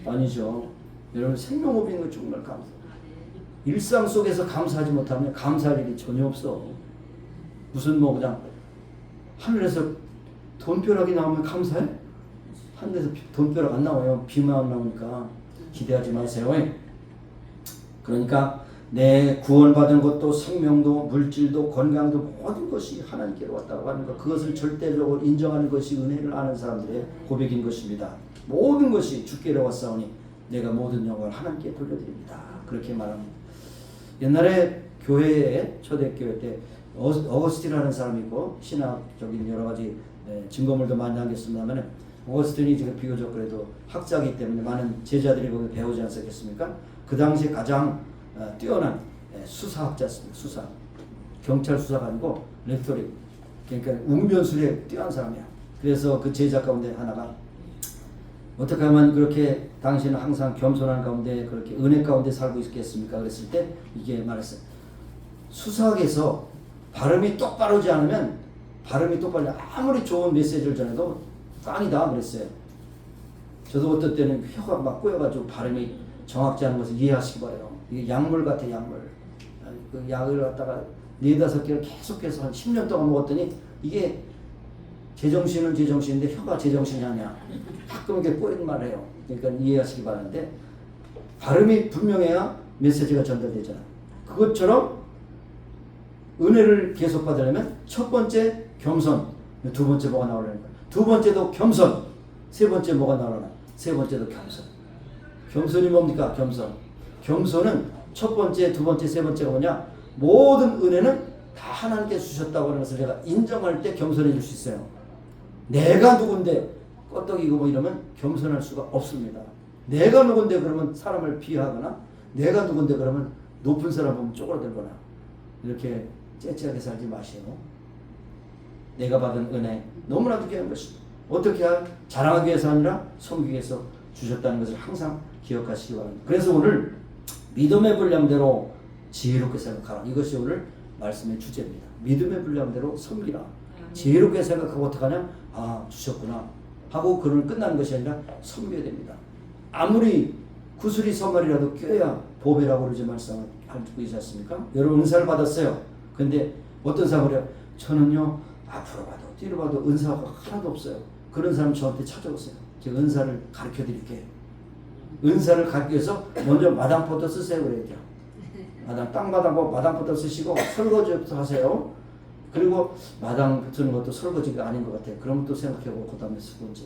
S4: 아니죠. 여러분 생명호흡 있는 거 정말 감사. 일상 속에서 감사하지 못하면 감사할 일이 전혀 없어. 무슨 그냥 하늘에서 돈벼락이 나오면 감사해? 하늘에서 돈벼락 안 나와요. 비만 나오니까 기대하지 마세요. 그러니까 내 구원받은 것도 생명도 물질도 건강도 모든 것이 하나님께로 왔다고 하는 것, 그것을 절대적으로 인정하는 것이 은혜를 아는 사람들의 고백인 것입니다. 모든 것이 주께로 왔사오니 내가 모든 영광을 하나님께 돌려드립니다. 그렇게 말합니다. 옛날에 교회에 초대교회 때 어거스틴이라는 사람이 있고 신학적인 여러 가지 증거물도 많이 남겼습니다만 어거스틴이 지금 비교적 그래도 학자이기 때문에 많은 제자들이 거기 배우지 않았겠습니까? 그 당시에 가장 뛰어난 수사학자였습니다. 수사. 경찰 수사가 아니고 레토릭. 그러니까 웅변술에 뛰어난 사람이야. 그래서 그 제자 가운데 하나가 어떻게 하면 그렇게 당신은 항상 겸손한 가운데 그렇게 은혜 가운데 살고 있겠습니까? 그랬을 때 이게 말했어요. 수사학에서 발음이 똑바르지 않으면 발음이 똑바르지 아무리 좋은 메시지를 전해도 깡이다 그랬어요. 저도 어떤 때는 혀가 막 꼬여가지고 발음이 정확지 않은 것을 이해하시기 바래요. 이게 약물 같아 약물. 그 약을 갖다가 4-5개를 계속해서 한 10년 동안 먹었더니 이게 제정신은 제정신인데 혀가 제정신이 아니야. 가끔 이렇게 꼬이는 말을 해요. 그러니까 이해하시기 바라는데 발음이 분명해야 메시지가 전달되잖아. 그것처럼 은혜를 계속 받으려면 첫 번째 겸손, 두 번째 뭐가 나오려는 거야. 두 번째도 겸손, 세 번째 뭐가 나오려나? 세 번째도 겸손. 겸손이 뭡니까? 겸손. 겸손은 첫 번째, 두 번째, 세 번째가 뭐냐? 모든 은혜는 다 하나님께 주셨다고 하는 것을 내가 인정할 때 겸손해 줄 수 있어요. 내가 누군데 껐떡이고 뭐 이러면 겸손할 수가 없습니다. 내가 누군데 그러면 사람을 비하하거나 내가 누군데 그러면 높은 사람 보면 쪼그라들거나 이렇게 째째하게 살지 마시고 내가 받은 은혜 너무나도 귀한 것입니다. 어떻게 자랑하기 위해서 아니라 섬기기 위해서 주셨다는 것을 항상 기억하시기 바랍니다. 그래서 오늘 믿음의 분량대로 지혜롭게 생각하라. 이것이 오늘 말씀의 주제입니다. 믿음의 분량대로 섬기라. 지혜롭게 생각하고 어떻게 하냐? 아 주셨구나 하고 그를 끝나는 것이 아니라 섬겨야 됩니다. 아무리 구슬이 서말이라도 껴야 보배라고 그러지 말씀을 알고 있지 않습니까? 여러분 은사를 받았어요. 근데 어떤 사람을 해요? 저는요 앞으로 봐도 뒤로 봐도 은사가 하나도 없어요. 그런 사람 저한테 찾아오세요. 제가 은사를 가르쳐 드릴게요. 은사를 가르치기 위해서 먼저 마당포터 쓰세요 그래야 돼요. 땅마당 마당포터 쓰시고 설거지부터 하세요. 그리고 마당 쓰는 것도 설거지가 아닌 것 같아요. 그러면 또 생각해보고 그 다음에 쓰고 이제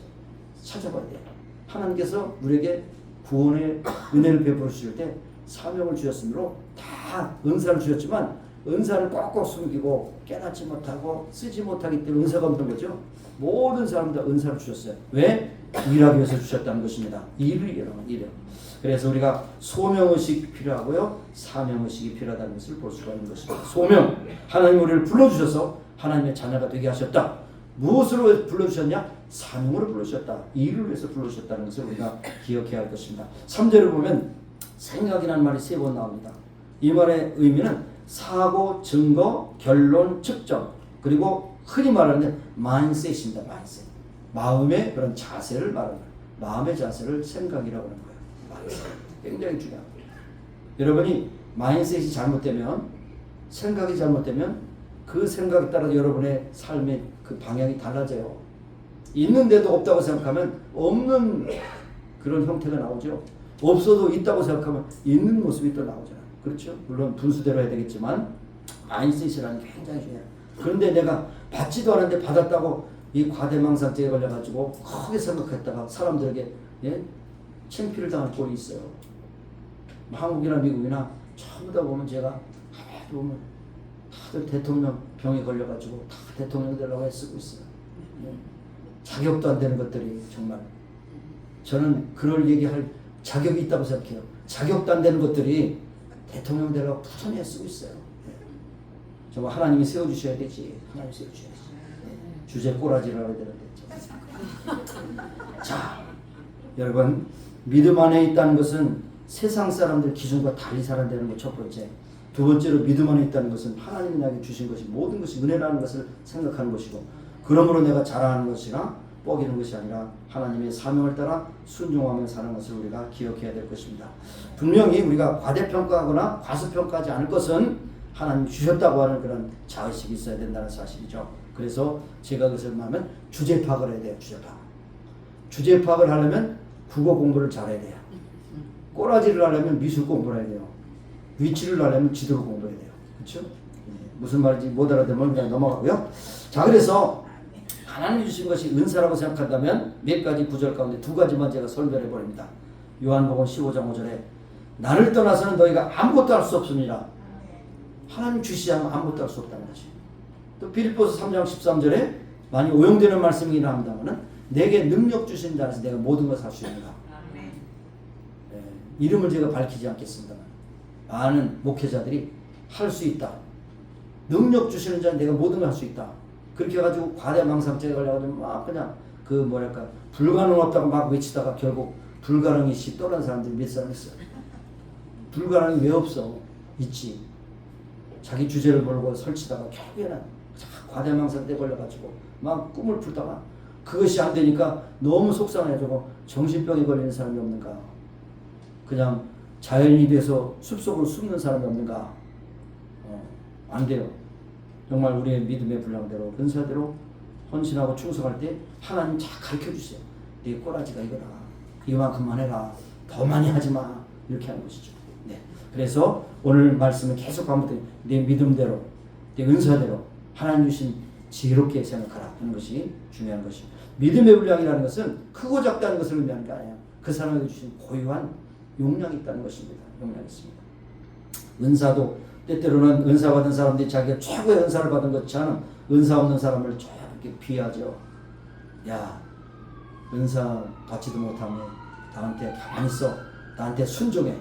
S4: 찾아봐야 돼요. 하나님께서 우리에게 구원의 은혜를 베풀어 주실 때 사명을 주셨으므로 다 은사를 주셨지만 은사를 꼭꼭 숨기고 깨닫지 못하고 쓰지 못하기 때문에 은사가 없는 거죠. 모든 사람 다 은사를 주셨어요. 왜? 일하기 위해서 주셨다는 것입니다. 일을. 그래서 우리가 소명의식이 필요하고요. 사명의식이 필요하다는 것을 볼 수가 있는 것입니다. 소명, 하나님 우리를 불러주셔서 하나님의 자녀가 되게 하셨다. 무엇으로 불러주셨냐? 사명으로 불러주셨다. 일을 위해서 불러주셨다는 것을 우리가 기억해야 할 것입니다. 3절을 보면 생각이라는 말이 3번 나옵니다. 이 말의 의미는 사고, 증거, 결론, 측정 그리고 흔히 말하는 마인셋입니다. 마인셋. 마음의 그런 자세를 말하는 거예요. 마음의 자세를 생각이라고 하는 거예요. 마인셋. 굉장히 중요합니다. 여러분이 마인셋이 잘못되면 생각이 잘못되면 그 생각에 따라 여러분의 삶의 그 방향이 달라져요. 있는데도 없다고 생각하면 없는 그런 형태가 나오죠. 없어도 있다고 생각하면 있는 모습이 또 나오잖아요. 그렇죠? 물론 분수대로 해야 되겠지만 마인셋이라는 게 굉장히 중요해요. 그런데 내가 받지도 않았는데 받았다고 이 과대망상증에 걸려가지고 크게 생각했다가 사람들에게 창피를 당할 꼴이 있어요. 한국이나 미국이나 전부 다 보면 제가 가만히 보면 다들 대통령 병에 걸려가지고 다 대통령 되려고 애쓰고 있어요. 자격도 안 되는 것들이 정말 저는 그럴 얘기할 자격이 있다고 생각해요. 자격도 안 되는 것들이 대통령 되려고 부전히 애쓰고 있어요. 정말 하나님이 세워주셔야 되지. 하나님 세워주셔야지. 주제 꼬라지를 해야 되는데. 자, 여러분 믿음 안에 있다는 것은 세상 사람들 기준과 달리 살아야 되는 것 첫 번째. 두 번째로 믿음 안에 있다는 것은 하나님이 나에게 주신 것이 모든 것이 은혜라는 것을 생각하는 것이고 그러므로 내가 자랑하는 것이나 뻐기는 것이 아니라 하나님의 사명을 따라 순종하며 사는 것을 우리가 기억해야 될 것입니다. 분명히 우리가 과대평가하거나 과소평가하지 않을 것은 하나님이 주셨다고 하는 그런 자의식이 있어야 된다는 사실이죠. 그래서 제가 그것을 말하면 주제 파악을 해야 돼요. 주제 파악을 하려면 국어 공부를 잘해야 돼요. 꼬라지를 하려면 미술 공부를 해야 돼요. 위치를 하려면 지도를 공부해야 돼요. 그렇죠? 무슨 말인지 못 알아들으면 그냥 넘어가고요. 자, 그래서 하나님 주신 것이 은사라고 생각한다면 몇 가지 구절 가운데 두 가지만 제가 설명해 버립니다. 요한복음 15장 5절에 나를 떠나서는 너희가 아무것도 할 수 없습니다. 하나님 주시지 않으면 아무것도 할 수 없다는 거지. 또 빌립보서 3장 13절에 많이 오용되는 말씀이긴 합니다만은 내게 능력 주신 자에서 내가 모든 것을 할 수 있는가. 이름을 제가 밝히지 않겠습니다만 많은 목회자들이 할 수 있다. 능력 주시는 자는 내가 모든 걸 할 수 있다. 그렇게 해가지고 과대망상증에 걸려가지고 막 그냥 그 뭐랄까 불가능 없다고 막 외치다가 결국 불가능이 시 떠난 사람들이 몇 사람 있어요. 불가능이 왜 없어? 있지. 자기 주제를 걸고 설치다가 결국에는 과대망상증에 걸려가지고 막 꿈을 풀다가 그것이 안 되니까 너무 속상해가지고 정신병에 걸리는 사람이 없는가? 그냥 자연이 돼서 숲속으로 숨는 사람이 없는가? 안 돼요. 정말 우리의 믿음의 분량대로 은사대로 헌신하고 충성할 때 하나님 잘 가르쳐 주세요. 네 꼬라지가 이거다. 이만큼만 해라. 더 많이 하지 마. 이렇게 하는 것이죠. 네. 그래서 오늘 말씀은 계속 반복돼요. 내 믿음대로, 내 은사대로 하나님 주신 지혜롭게 생각하라 하는 것이 중요한 것입니다. 믿음의 분량이라는 것은 크고 작다는 것을 의미하는 게 아니에요. 그 사람에게 주신 고유한 용량이 있다는 것입니다. 용량이 있습니다. 은사도 때때로는 은사 받은 사람들이 자기가 최고의 은사를 받은 것처럼 은사 없는 사람을 이렇게 비하죠. 야, 은사 받지도 못하면 나한테 가만히 있어. 나한테 순종해.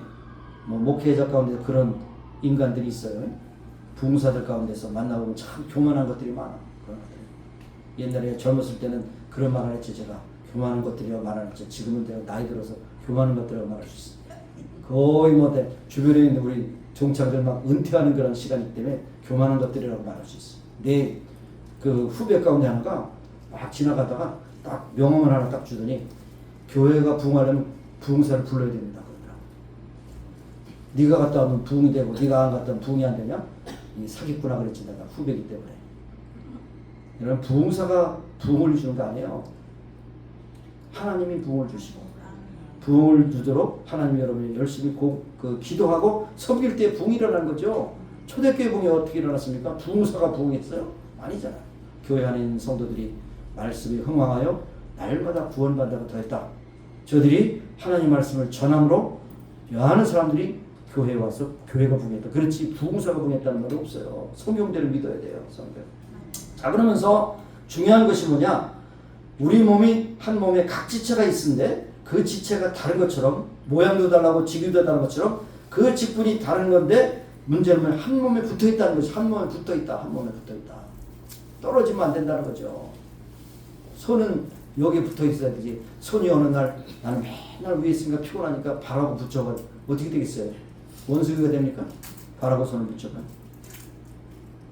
S4: 뭐 목회자 가운데 그런 인간들이 있어요. 부흥사들 가운데서 만나보면 참 교만한 것들이 많아. 그런 것들. 옛날에 젊었을 때는 그런 말을 했지. 제가 교만한 것들이라고 말했지. 지금은 내가 나이 들어서 교만한 것들이라고 말할 수 있어. 거의 뭐 주변에 있는 우리 종착들 막 은퇴하는 그런 시간이기 때문에 교만한 것들이라고 말할 수 있어. 내 그 후배 가운데 하나가 막 지나가다가 딱 명함을 하나 딱 주더니 교회가 부흥하려면 부흥사를 불러야 됩니다. 그러더라고. 네가 갔다 오면 부흥이 되고 네가 안 갔다 오면 부흥이 안 되냐? 이 사기꾼아 그랬지 내가 후배이기 때문에. 여러분 부흥사가 부흥을 주는 거 아니에요. 하나님이 부흥을 주시고 부흥을 주도록 하나님 여러분이 열심히 기도하고 섬길 때 부흥이 일어나는 거죠. 초대교회 부흥이 어떻게 일어났습니까? 부흥사가 부흥했어요? 아니잖아요. 교회 안에 있는 성도들이 말씀이 흥황하여 날마다 구원받아가 더했다. 저들이 하나님 말씀을 전함으로 많은 사람들이 교회에 와서 교회가 부흥했다. 그렇지 부흥사가 부흥했다는 말이 없어요. 성경대로 믿어야 돼요. 성경. 자 그러면서 중요한 것이 뭐냐? 우리 몸이 한 몸에 각 지체가 있는데 그 지체가 다른 것처럼 모양도 다르고 직위도 다른 것처럼 그 직분이 다른 건데 문제는 한 몸에 붙어 있다는 것이 한 몸에 붙어 있다. 한 몸에 붙어 있다. 떨어지면 안 된다는 거죠. 손은 여기에 붙어 있어야 되지. 손이 어느 날 나는 맨날 위에 있으니까 피곤하니까 발하고 붙여봐. 어떻게 되겠어요? 원숭이가 됩니까? 발하고 손을 붙여봐.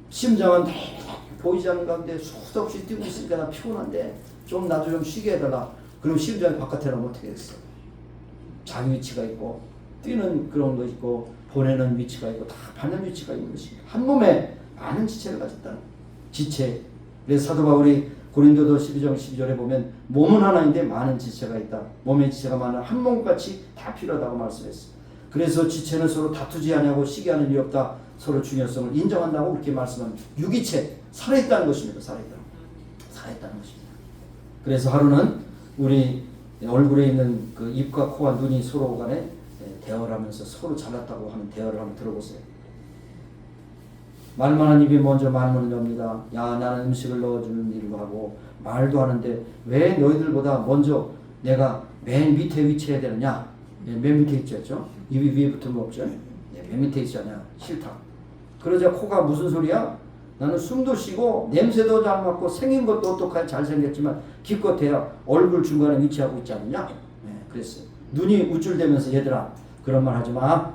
S4: 심장은 보이지 않는 가운데 수도 없이 뛰고 있으니까 나 피곤한데 좀 나도 좀 쉬게 해달라. 그럼 심장이 바깥에 나면 어떻게 됐어? 자기 위치가 있고 뛰는 그런 거 있고 보내는 위치가 있고 다 받는 위치가 있는 것입니다. 한 몸에 많은 지체를 가졌다는 지체. 그래서 사도 바울이 고린도서 12장 12절에 보면 몸은 하나인데 많은 지체가 있다. 몸의 지체가 많은 한 몸같이 다 필요하다고 말씀했어요. 그래서 지체는 서로 다투지 아니하고 시기하는 일이 없다. 서로 중요성을 인정한다고 그렇게 말씀합니다. 유기체 살아있다는 것입니다. 살아있다는 것입니다. 그래서 하루는 우리 얼굴에 있는 그 입과 코와 눈이 서로 간에 대화를 하면서 서로 잘났다고 하는 대화를 한번 들어보세요. 말 많은 입이 먼저 말문을 엽니다. 야 나는 음식을 넣어주는 일을 하고 말도 하는데 왜 너희들보다 먼저 내가 맨 밑에 위치해야 되느냐? 맨 밑에 있죠. 입이 위에 붙으면 없죠. 맨 밑에 있잖냐. 싫다. 그러자 코가 무슨 소리야? 나는 숨도 쉬고 냄새도 잘 맡고 생긴 것도 어떡하게 잘생겼지만 기껏해야 얼굴 중간에 위치하고 있지 않느냐? 그랬어요. 눈이 우쭐대면서 얘들아 그런 말 하지 마.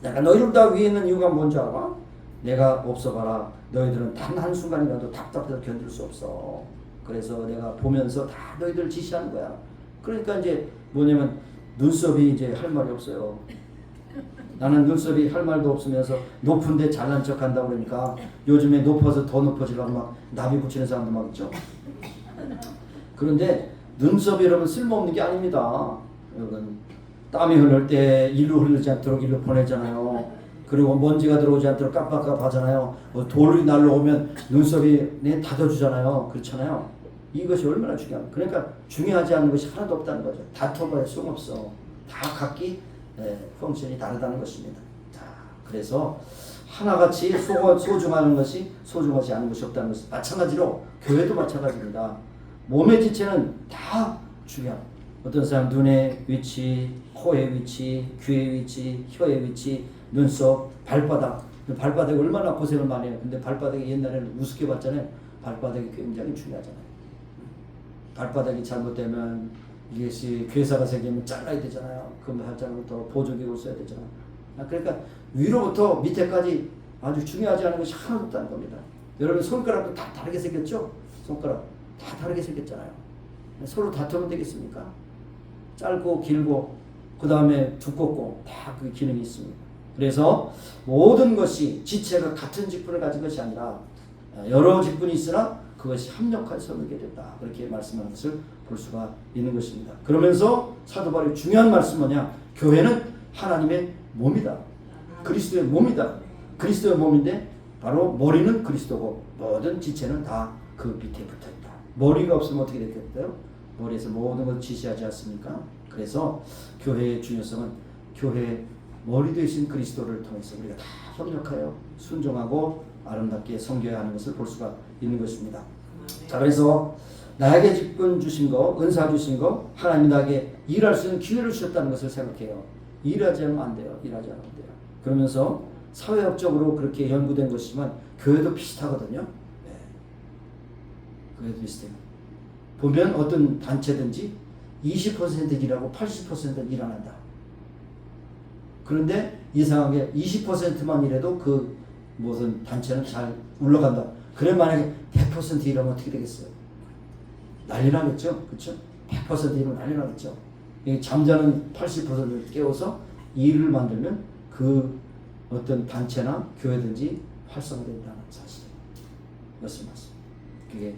S4: 내가 너희들보다 위에 있는 이유가 뭔지 알아? 내가 없어봐라. 너희들은 단 한순간이라도 답답해서 견딜 수 없어. 그래서 내가 보면서 다 너희들 지시하는 거야. 그러니까 이제 뭐냐면 눈썹이 이제 할 말이 없어요. 나는 눈썹이 할 말도 없으면서 높은데 잘난 척 한다고 그러니까 요즘에 높아서 더 높아지려고 막 나비 붙이는 사람도 막 있죠. 그런데 눈썹이 여러분 쓸모없는 게 아닙니다. 여러분 땀이 흐를 때 일로 흐르지 않도록 일로 보내잖아요. 그리고 먼지가 들어오지 않도록 깜빡깜빡하잖아요. 돌이 날라오면 눈썹이 닫아주잖아요. 그렇잖아요. 이것이 얼마나 중요합니까? 그러니까 중요하지 않은 것이 하나도 없다는 거죠. 다퉈봐야 소용없어. 다 각기 펑션이 다르다는 것입니다. 자, 그래서 하나같이 소중한 것이 소중하지 않은 것이 없다는 것은 마찬가지로 교회도 마찬가지입니다. 몸의 지체는 다 중요합니다. 어떤 사람 눈의 위치, 코의 위치, 귀의 위치, 혀의 위치, 눈썹, 발바닥. 발바닥이 얼마나 고생을 많이 해요. 근데 발바닥이 옛날에는 우습게 봤잖아요. 발바닥이 굉장히 중요하잖아요. 발바닥이 잘못되면 이것이 괴사가 생기면 잘라야 되잖아요. 그 발자국부터 보조기를 써야 되잖아요. 그러니까 위로부터 밑에까지 아주 중요하지 않은 것이 하나도 없다는 겁니다. 여러분 손가락도 다 다르게 생겼죠? 손가락 다 다르게 생겼잖아요. 서로 다투면 되겠습니까? 짧고 길고 그 다음에 두껍고 다 그 기능이 있습니다. 그래서 모든 것이 지체가 같은 직분을 가진 것이 아니라 여러 직분이 있으나 그것이 합력해서 이루게 된다. 그렇게 말씀하는 것을 볼 수가 있는 것입니다. 그러면서 사도 바울의 중요한 말씀은 뭐냐? 교회는 하나님의 몸이다. 그리스도의 몸이다. 그리스도의 몸인데 바로 머리는 그리스도고 모든 지체는 다 그 밑에 붙어있다. 머리가 없으면 어떻게 됐겠어요? 머리에서 모든 것을 지시하지 않습니까? 그래서 교회의 중요성은 교회의 머리 되신 그리스도를 통해서 우리가 다 협력하여 순종하고 아름답게 섬겨야 하는 것을 볼 수가 있는 것입니다. 자, 그래서 나에게 직분 주신 거, 은사 주신 거, 하나님이 나에게 일할 수 있는 기회를 주셨다는 것을 생각해요. 일하지 않으면 안 돼요. 일하지 않으면 돼요. 그러면서 사회학적으로 그렇게 연구된 것이지만 교회도 비슷하거든요. 네. 교회도 비슷해요. 보면 어떤 단체든지 20% 일하고 80%는 일 안 한다. 그런데 이상하게 20%만 일해도 그 무슨 단체는 잘 올라간다. 그래 만약에 100% 일하면 어떻게 되겠어요? 난리 나겠죠? 그렇죠? 100% 일하면 난리 나겠죠? 잠자는 80%를 깨워서 일을 만들면 그 어떤 단체나 교회든지 활성화된다는 사실이에요. 이것을 말씀. 그게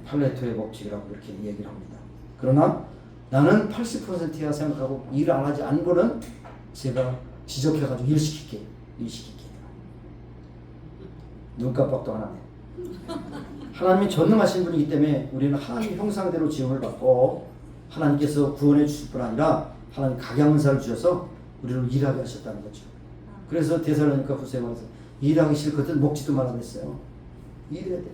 S4: 팔레토의 법칙이라고 이렇게 얘기를 합니다. 그러나 나는 80%야 생각하고 일 안 하지 않고는 제가 지적해가지고 일시킬게. 눈 깜빡도 안 하네. 하나님이 전능하신 분이기 때문에 우리는 하나님 형상대로 지음을 받고 하나님께서 구원해 주실 뿐 아니라 하나님 각양은사를 주셔서 우리를 일하게 하셨다는 거죠. 그래서 데살로니가 후서에 말해서 일하기 싫거든 먹지도 말라고 했어요. 일해야 돼.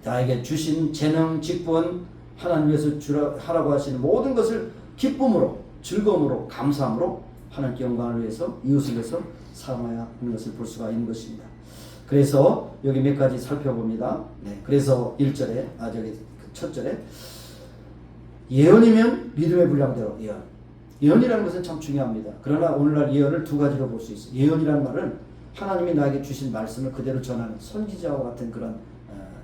S4: 나에게 주신 재능, 직분, 하나님께서 하라고 하시는 모든 것을 기쁨으로, 즐거움으로, 감사함으로 하나님께 영광을 위해서, 이웃을 위해서 사용해야 하는 것을 볼 수가 있는 것입니다. 그래서 여기 몇 가지 살펴봅니다. 네. 그래서 1절에, 첫 절에 예언이면 믿음의 분량대로 예언. 예언이라는 것은 참 중요합니다. 그러나 오늘날 예언을 두 가지로 볼 수 있어요. 예언이라는 말은 하나님이 나에게 주신 말씀을 그대로 전하는 선지자와 같은 그런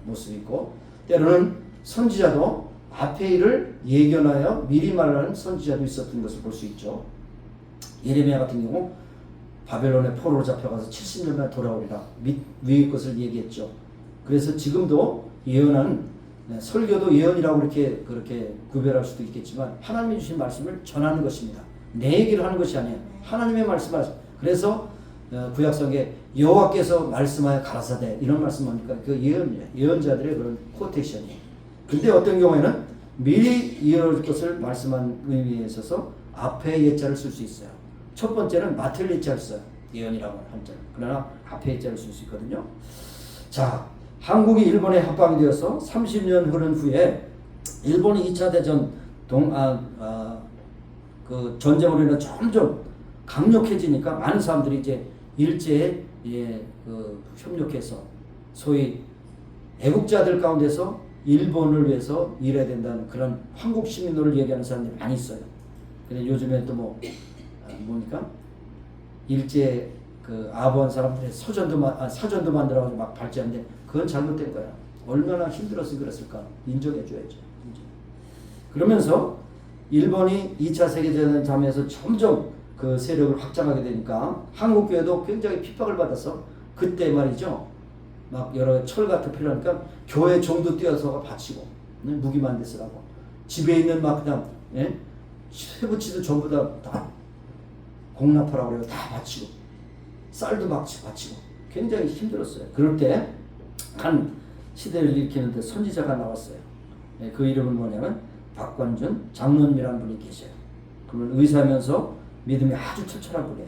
S4: 모습이 있고, 때로는 선지자도 앞의 일을 예견하여 미리 말하는 선지자도 있었던 것을 볼 수 있죠. 예레미야 같은 경우 바벨론의 포로로 잡혀가서 70년 만에 돌아오리라 위의 것을 얘기했죠. 그래서 지금도 예언하는 설교도 예언이라고 그렇게 구별할 수도 있겠지만 하나님이 주신 말씀을 전하는 것입니다. 내 얘기를 하는 것이 아니에요. 하나님의 말씀을 그래서 구약성에 여호와께서 말씀하여 가라사대 이런 말씀합니까? 그 예언이에요. 예언자들의 그런 코테이션이에요. 근데 어떤 경우에는 미리 이룰 것을 말씀한 의미에 있어서 앞에 예자를 쓸 수 있어요. 첫 번째는 맡을 예자를 써요. 예언이라고 하는 한자. 그러나 앞에 예자를 쓸 수 있거든요. 자, 한국이 일본에 합방이 되어서 30년 흐른 후에 일본이 2차 대전 그 전쟁으로 인해 점점 강력해지니까 많은 사람들이 이제 일제에 그 협력해서 소위 애국자들 가운데서 일본을 위해서 일해야 된다는 그런 한국 시민들을 얘기하는 사람들이 많이 있어요. 근데 요즘에 또 뭡니까? 일제 그 아부한 사람들의 사전도 만들어가지고 막 발제하는데 그건 잘못된 거야. 얼마나 힘들어서 그랬을까? 인정해줘야죠. 그러면서 일본이 2차 세계대전 잠에서 점점 그 세력을 확장하게 되니까 한국교회도 굉장히 핍박을 받아서 그때 말이죠. 막 여러 철 같은 필요하니까 교회 종도 뛰어서 바치고 무기 만들 쓰라고 집에 있는 막 그냥 쇠붙이도 전부 다 공납하라고 그래요. 다 바치고 쌀도 막 바치고 굉장히 힘들었어요. 그럴 때 한 시대를 일으키는데 선지자가 나왔어요. 그 이름은 뭐냐면 박관준 장로님이라는 분이 계셔요. 그러면 의사면서 믿음이 아주 철철한 분이에요.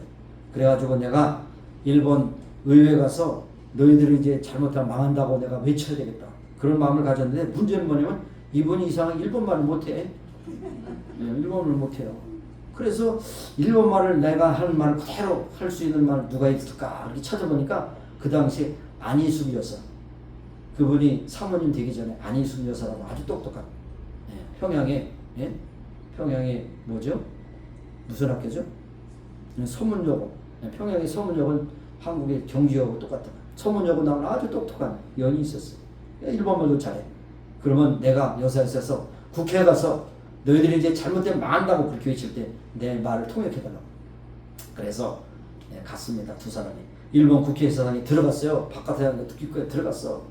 S4: 그래가지고 내가 일본 의회 가서 너희들이 이제 잘못하면 망한다고 내가 외쳐야 되겠다. 그런 마음을 가졌는데 문제는 뭐냐면 이분이 이상하게 일본말을 못해. 일본어를 못해요. 그래서 일본말을 내가 하는 말을 그대로 할 수 있는 말 누가 있을까 이렇게 찾아보니까 그 당시에 안희숙 여사, 그분이 사모님 되기 전에 안희숙 여사라고 아주 똑똑한 평양에 평양에 뭐죠? 무슨 학교죠? 서문여고. 평양의 서문여고는 한국의 경주여고 똑같은 서문여고 나오는 아주 똑똑한 연이 있었어요. 일본말도 잘해. 그러면 내가 여사였어서 국회에 가서 너희들이 이제 잘못되면 망한다고 그렇게 외칠 때 내 말을 통역해달라고. 그래서 갔습니다. 두 사람이. 일본 국회의사당에 들어갔어요. 바깥에 특기구에 들어갔어.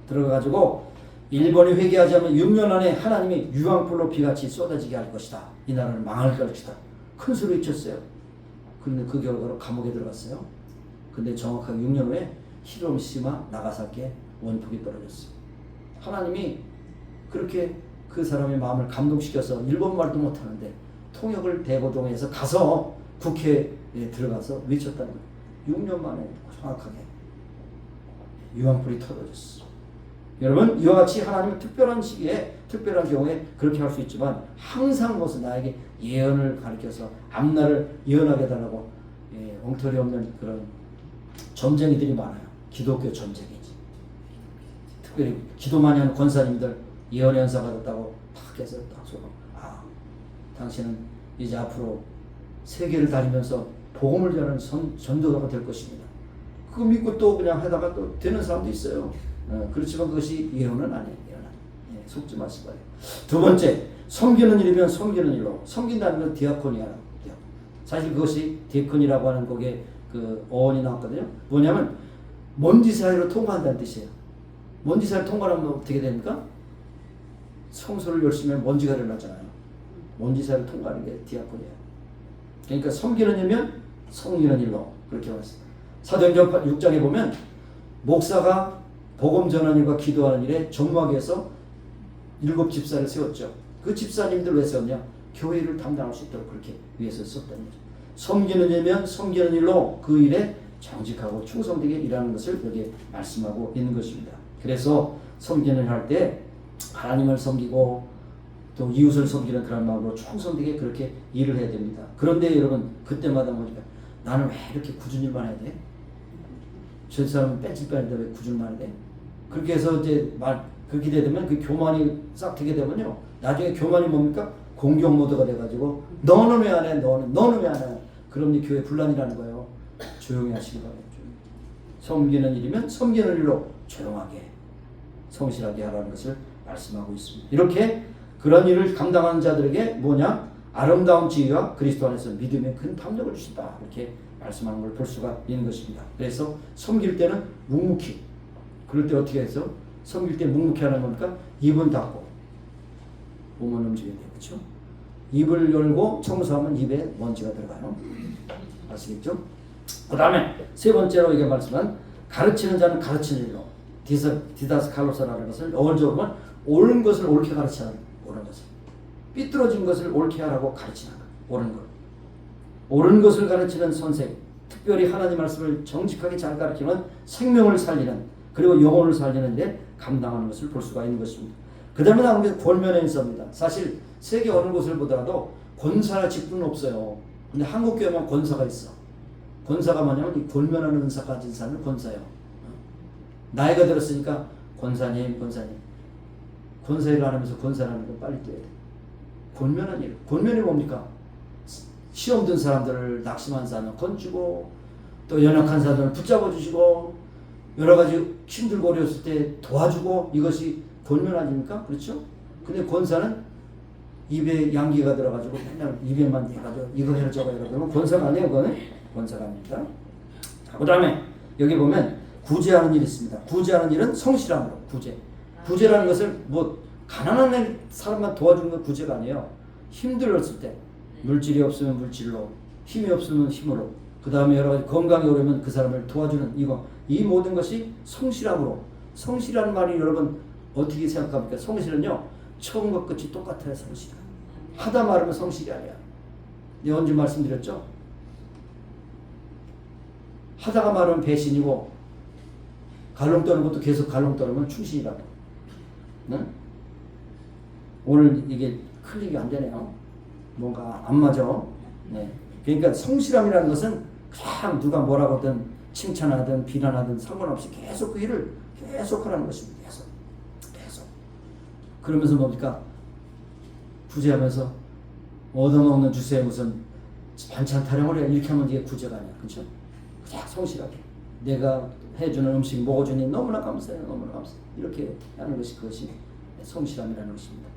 S4: 들어가가지고 일본이 회개하지 않으면 6년 안에 하나님이 유황불로 비같이 쏟아지게 할 것이다. 이 나라는 망할 것이다. 큰 소리 외쳤어요. 그런데 그 결과로 감옥에 들어갔어요. 근데 정확하게 6년 후에 히로시마 나가사키에 원폭이 떨어졌어요. 하나님이 그렇게 그 사람의 마음을 감동시켜서 일본말도 못하는데 통역을 대고동에서 가서 국회에 들어가서 외쳤다는 거예요. 6년 만에 정확하게 유황불이 터져졌어. 여러분, 이와 같이 하나님은 특별한 시기에 특별한 경우에 그렇게 할 수 있지만 항상 무슨 나에게 예언을 가르쳐서 앞날을 예언하게 해달라고 엉터리 없는 그런 점쟁이들이 많아요. 기독교 점쟁이지. 특별히 기도 많이 하는 권사님들 예언의 연사 받았다고 탁 해서 딱 쏘고, 당신은 이제 앞으로 세계를 다니면서 복음을 전하는 전도자가 될 것입니다. 그거 믿고 또 그냥 하다가 또 되는 사람도 있어요. 그렇지만 그것이 예언은 아니에요. 속지 마시고. 두 번째, 섬기는 일이면 섬기는 일로. 섬긴다는 건 디아코니아라고. 사실 그것이 디아코니라고 하는 곡에 그 어원이 나왔거든요. 뭐냐면 먼지 사이로 통과한다는 뜻이에요. 먼지 사이로 통과하면 어떻게 됩니까? 청소를 열심히 하면 먼지가 일어나잖아요. 먼지 사이로 통과하는 게 디아코니아. 그러니까 섬기는 일이면 섬기는 일로 그렇게 말했습니다. 사도행전 6장에 보면 목사가 복음 전하는 일과 기도하는 일에 전무하게 해서 7 집사를 세웠죠. 그 집사님들 왜 세웠냐? 교회를 담당할 수 있도록 그렇게 위해서 썼다는 거죠. 섬기는 일이면 섬기는 일로 그 일에 정직하고 충성되게 일하는 것을 여기에 말씀하고 있는 것입니다. 그래서 섬기는 일 할 때 하나님을 섬기고 또 이웃을 섬기는 그런 마음으로 충성되게 그렇게 일을 해야 됩니다. 그런데 여러분, 그때마다 보니까 나는 왜 이렇게 굳은 일만 해야 돼? 저 사람은 뺀질 빼는데 왜 굳은 일만 해야 돼? 그렇게 해서 이제 그렇게 되면 그 교만이 싹 되게 되면요, 나중에 교만이 뭡니까? 공격 모드가 돼가지고 너는 왜 안 해? 너는 왜 안 해? 그럼 이 교회 분란이라는 거예요. 조용히 하시기 바랍니다. 섬기는 일이면 섬기는 일로 조용하게 성실하게 하라는 것을 말씀하고 있습니다. 이렇게 그런 일을 감당하는 자들에게 뭐냐? 아름다운 지혜와 그리스도 안에서 믿음의 큰 담력을 주신다. 이렇게 말씀하는 걸 볼 수가 있는 것입니다. 그래서 섬길 때는 묵묵히, 그럴 때 어떻게 해서 섬길 때 묵묵히 하는 겁니까? 입은 닫고 몸은 움직여야 돼요. 그렇죠? 입을 열고 청소하면 입에 먼지가 들어가요. 아시겠죠? 그 다음에 세 번째로 이게 말씀은 가르치는 자는 가르치는 일로, 디다스 칼로사라는 것을 어원적으로 보면 옳은 것을 옳게 가르치는, 옳은 것을 삐뚤어진 것을 옳게 하라고 가르치는 것, 옳은 것, 옳은 것을 가르치는 선생, 특별히 하나님 말씀을 정직하게 잘 가르치면 생명을 살리는, 그리고 영혼을 살리는 데 감당하는 것을 볼 수가 있는 것입니다. 그 다음에 나오는 게 권면의 인사입니다. 사실 세계 어느 곳을 보더라도 권사나 직분은 없어요. 근데 한국 교회만 권사가 있어. 권사가 뭐냐면 이 권면하는 은사 가진 사람을 권사예요. 나이가 들었으니까 권사님. 권사 일을 하면서 권사라는 거 빨리 떠야 돼. 권면한 일. 권면이 뭡니까? 시험 든 사람들을, 낙심한 사람을 건지고, 또 연약한 사람들을 붙잡아 주시고, 여러 가지 힘들고 어려웠을 때 도와주고, 이것이 권면 아닙니까? 그렇죠? 근데 권사는 입에 양기가 들어가지고 맨날 입에만 해가지고 이거 해라 저거 해라 그러면 권사가 아니에요. 그거는 권사가 아닙니다. 그 다음에 여기 보면 구제하는 일이 있습니다. 구제하는 일은 성실함으로, 구제라는 것을 뭐 가난한 사람만 도와주는 건 구제가 아니에요. 힘들었을 때 물질이 없으면 물질로, 힘이 없으면 힘으로, 그 다음에 여러 가지 건강이 어려우면 그 사람을 도와주는 이 모든 것이 성실함으로. 성실이라는 말이 여러분 어떻게 생각합니까? 성실은요, 처음과 끝이 똑같아요. 성실은 하다 말하면 성실이 아니야. 내가 언제 말씀드렸죠? 하다가 말하면 배신이고 갈롱 떠는 것도 계속 갈롱 떠는 충신이라고. 네? 오늘 이게 클릭이 안 되네요. 뭔가 안 맞아. 네. 그러니까 성실함이라는 것은 그냥 누가 뭐라고 하든 칭찬하든 비난하든 상관없이 계속 그 일을 계속 하라는 것입니다. 계속. 그러면서 뭡니까? 구제하면서 얻어먹는 주세에 무슨 반찬 타령을 해. 이렇게 하면 이게 구제가 아니야. 그렇죠? 그냥 성실하게. 내가 해주는 음식 먹어주니 너무나 감사해요. 너무나 감사해요. 이렇게 하는 것이 그것이 성실함이라는 것입니다.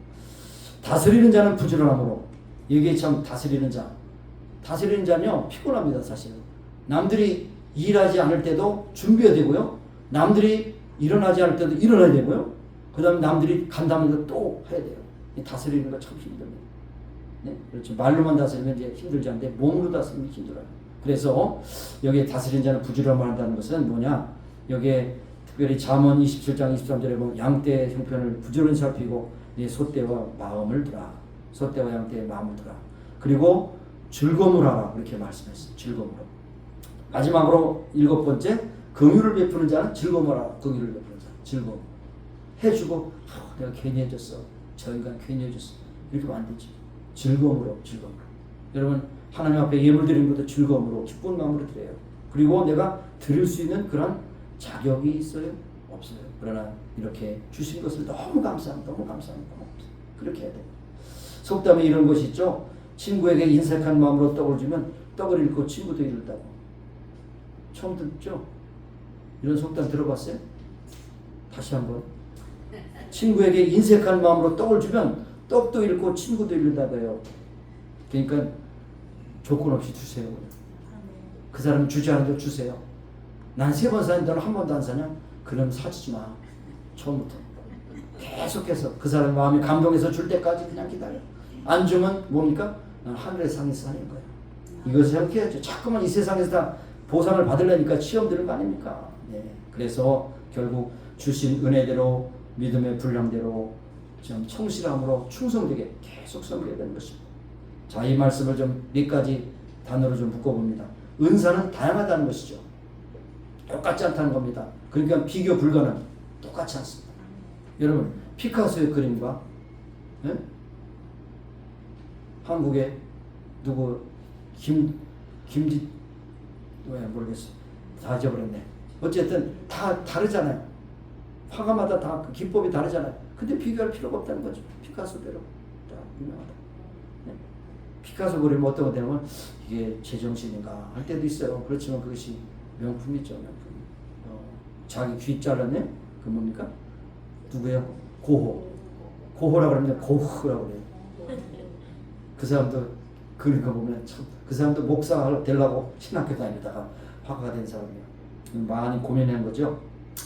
S4: 다스리는 자는 부지런함으로. 이게 참 다스리는 자. 다스리는 자는요 피곤합니다. 사실은. 남들이 일하지 않을 때도 준비해야 되고요. 남들이 일어나지 않을 때도 일어나야 되고요. 그 다음에 남들이 간다면 또 해야 돼요. 다스리는 거 참 힘듭니다. 네? 그렇죠. 말로만 다스리면 이제 힘들지 않은데 몸으로 다스리면 힘들어요. 그래서 여기에 다스리는 자는 부지런함을 한다는 것은 뭐냐? 여기에 특별히 잠언 27장 23절에 보면 양떼의 형편을 부지런히 살피고 네 소떼와 마음을 두라. 소떼와 양떼의 마음을 두라. 그리고 즐거움을 하라. 그렇게 말씀했어요. 즐거움으로. 마지막으로 7번째 긍휼을 베푸는 자는 즐거움을 하라. 긍휼을 베푸는 자. 즐거움. 해주고 내가 괜히 해줬어. 저 인간 괜히 해줬어. 이렇게 하면 안 되지. 즐거움으로. 여러분 하나님 앞에 예물 드리는 것도 즐거움으로 기쁜 마음으로 드려요. 그리고 내가 드릴 수 있는 그런 자격이 있어요? 없어요. 그러나 이렇게 주신 것을 너무 감사합니다. 그렇게 해야 돼요. 속담에 이런 것이 있죠. 친구에게 인색한 마음으로 떡을 주면 떡을 잃고 친구도 잃었다고. 처음 듣죠? 이런 속담 들어봤어요? 다시 한번. 친구에게 인색한 마음으로 떡을 주면 떡도 잃고 친구도 잃는다고 해요. 그러니까 조건 없이 주세요. 그 사람 주지 않아도 주세요. 난 3번 사는데 너는 한 번도 안 사냐? 그럼 사주지 마. 처음부터. 계속해서 그 사람 마음이 감동해서 줄 때까지 그냥 기다려. 안 주면 뭡니까? 난 하늘의 상에서 사는 거야. 이것을 생각해야죠. 자꾸만 이 세상에서 다 보상을 받으려니까 시험 드는 거 아닙니까? 네. 그래서 결국 주신 은혜대로 믿음의 분량대로 좀 성실함으로 충성되게 계속 섬겨야 되는 것입니다. 자, 이 말씀을 좀 몇 가지 단어로 좀 묶어봅니다. 은사는 다양하다는 것이죠. 똑같지 않다는 겁니다. 그러니까 비교 불가능. 똑같지 않습니다. 여러분 피카소의 그림과 한국의 누구 김지 왜 모르겠어. 다 잊어버렸네. 어쨌든 다 다르잖아요. 화가마다 다 그 기법이 다르잖아요. 근데 비교할 필요가 없다는 거죠. 피카소대로 다 유명하다. 네. 피카소 그림 어떤 거 되면 이게 제정신인가 할 때도 있어요. 그렇지만 그것이 명품이죠. 명품. 자기 귀 잘랐네? 그 뭡니까? 누구야? 고호라고 그러면 고흐라고 그래요. 그 사람도 그런 거 보면 참, 그 사람도 목사 되려고 신학교 다니다가 화가가 된 사람이에요. 많이 고민한 거죠.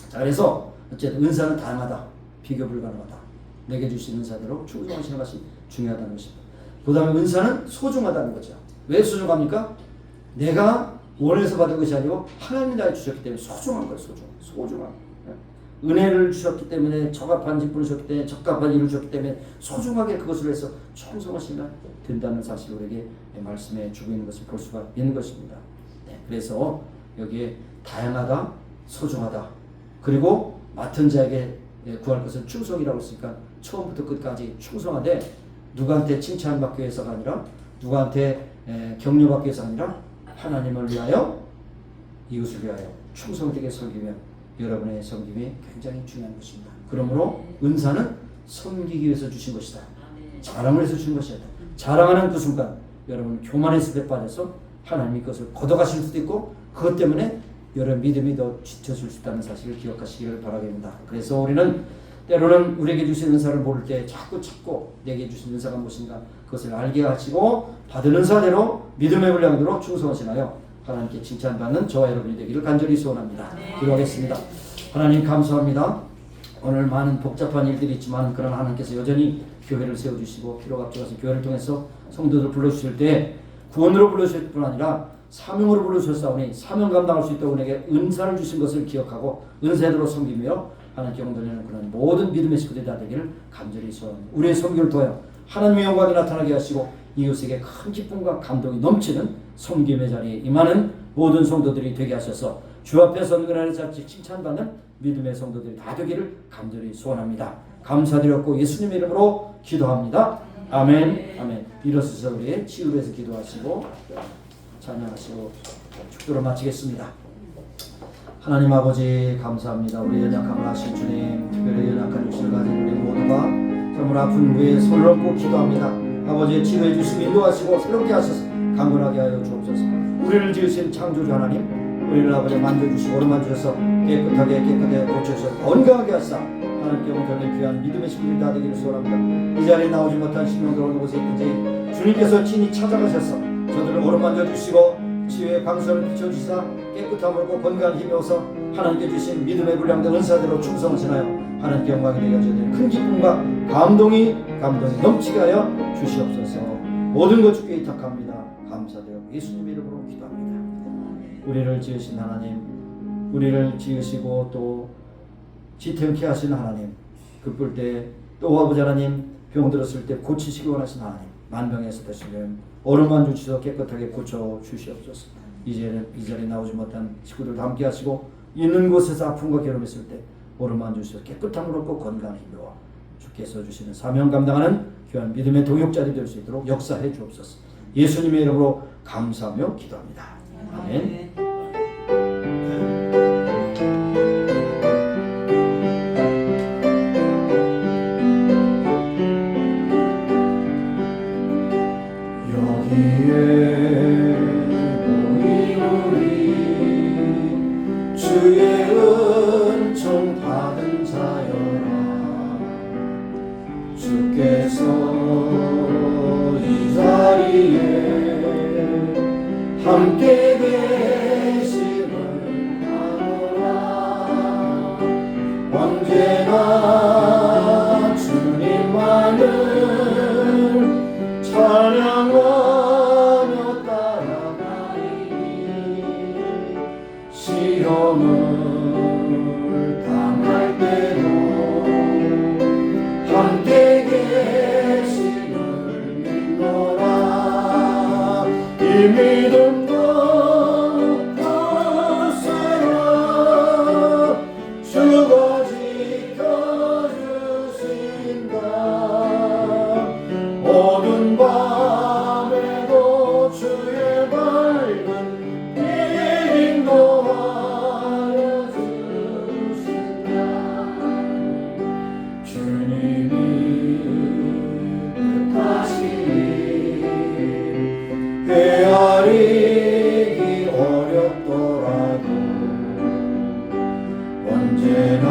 S4: 자, 그래서 어쨌든 은사는 다양하다. 비교 불가능하다. 내게 주신 은사대로 충성하시는 것이 중요하다는 것입니다. 그 다음에 은사는 소중하다는 거죠. 왜 소중합니까? 내가 원해서 받은 것이 아니고 하나님이 나에게 주셨기 때문에 소중한 거예요. 소중한. 은혜를 주셨기 때문에 적합한 직분을 주셨기 때문에 적합한 일을 주셨기 때문에 소중하게 그것을 해서 충성하시면 된다는 사실을 우리에게 말씀해 주고 있는 것을 볼 수가 있는 것입니다. 네, 그래서 여기에 다양하다, 소중하다, 그리고 맡은 자에게 구할 것은 충성이라고 했으니까 처음부터 끝까지 충성하되 누구한테 칭찬받기 위해서가 아니라 누구한테 격려받기 위해서가 아니라 하나님을 위하여 이웃을 위하여 충성되게 섬기면 여러분의 섬김이 굉장히 중요한 것입니다. 그러므로 은사는 섬기기 위해서 주신 것이다. 자랑을 해서 주신 것이다. 자랑하는 그 순간 여러분 교만했을 때 빠져서 하나님이 그것을 걷어가실 수도 있고 그것 때문에 여러분 믿음이 더 지쳐질 수 있다는 사실을 기억하시기를 바라겠습니다. 그래서 우리는 때로는 우리에게 주신 은사를 모를 때 자꾸 찾고 내게 주신 은사가 무엇인가 그것을 알게 하시고 받은 은사대로 믿음의 분량대로 충성하시나요? 하나님께 칭찬받는 저와 여러분이 되기를 간절히 소원합니다. 기도하겠습니다. 하나님 감사합니다. 오늘 많은 복잡한 일들이 있지만 그러나 하나님께서 여전히 교회를 세워주시고 필요가 없어서 교회를 통해서 성도들을 불러주실 때 구원으로 불러주실 뿐 아니라 사명으로 불러주셨사오니 사명 감당할 수 있도록 우리에게 은사를 주신 것을 기억하고 은사대로 섬기며 하나님께 영광되는 그런 모든 믿음의 식구들이 다 되기를 간절히 소원합니다. 우리의 섬기를 통하여 하나님의 영광이 나타나게 하시고 이웃에게 큰 기쁨과 감동이 넘치는 섬김의 자리에 임하는 모든 성도들이 되게 하셔서 주 앞에서 은혜를 잡지 칭찬받는 믿음의 성도들이 다 되기를 간절히 소원합니다. 감사드렸고 예수님 이름으로 기도합니다. 아멘. 아멘. 일어서서 우리 치유에서 기도하시고 찬양하시고 축도로 마치겠습니다. 하나님 아버지 감사합니다. 우리 연약함을 아신 주님, 특별히 연약한 육신을 가진 우리 모두가 정말 아픈 위에 손을 얹고 기도합니다. 아버지의 치료해 주시고 인도하시고 새롭게 하셔서 강건하게 하여 주옵소서. 우리를 지으신 창조주 하나님, 우리를 아버지 만져주시고 오르만주셔서 깨끗하게 고쳐주셔서 건강하게 하사 하나님께 온전히 귀한 믿음의 식구들이 다 되기를 소원합니다. 이 자리에 나오지 못한 신령들 어느 곳에 있든지 주님께서 친히 찾아가셔서 저들을 오르만져 주시고 치유의 방선을 비춰주시사 깨끗함을 고 건강한 힘이 어서 하나님께 주신 믿음의 분량된 은사대로 충성을 전하여 하나님께 영광이 되게 하시는 큰 기쁨과 감동이 넘치게 하여 주시옵소서. 모든 것 주께 위탁합니다. 감사드려 예수님 이름으로 기도합니다. 우리를 지으신 하나님, 우리를 지으시고 또 지탱케 하시는 하나님, 급볼 때 또 아버지 하나님 병들었을 때 고치시기 원하시는 하나님, 만병에서 되시면 얼음만 주시서 깨끗하게 고쳐 주시옵소서. 이 자리에 나오지 못한 식구들 함께 하시고 있는 곳에서 아픔과 괴로움했을 때 얼음만 주시서 깨끗함을 얻고 건강한 힘으로 주께서 주시는 사명 감당하는 귀한 믿음의 동역자들이 될 수 있도록 역사해 주옵소서. 예수님의 이름으로 감사하며 기도합니다. 아멘.
S2: 주의 은총 받은 자여라. 주께서 이 자리에 함께 계심을 아노라. 언제나 주님만을 찬양하며 따라가리니 시험을 당할 때도 함께 계심을 믿노라. 이 믿음도 굳세라. 주가 지켜주신다. 어두운 밤에도 주의 밝은 인도하여 주신다. 주님이 뜻하시니 헤아리기 어렵더라도 언제나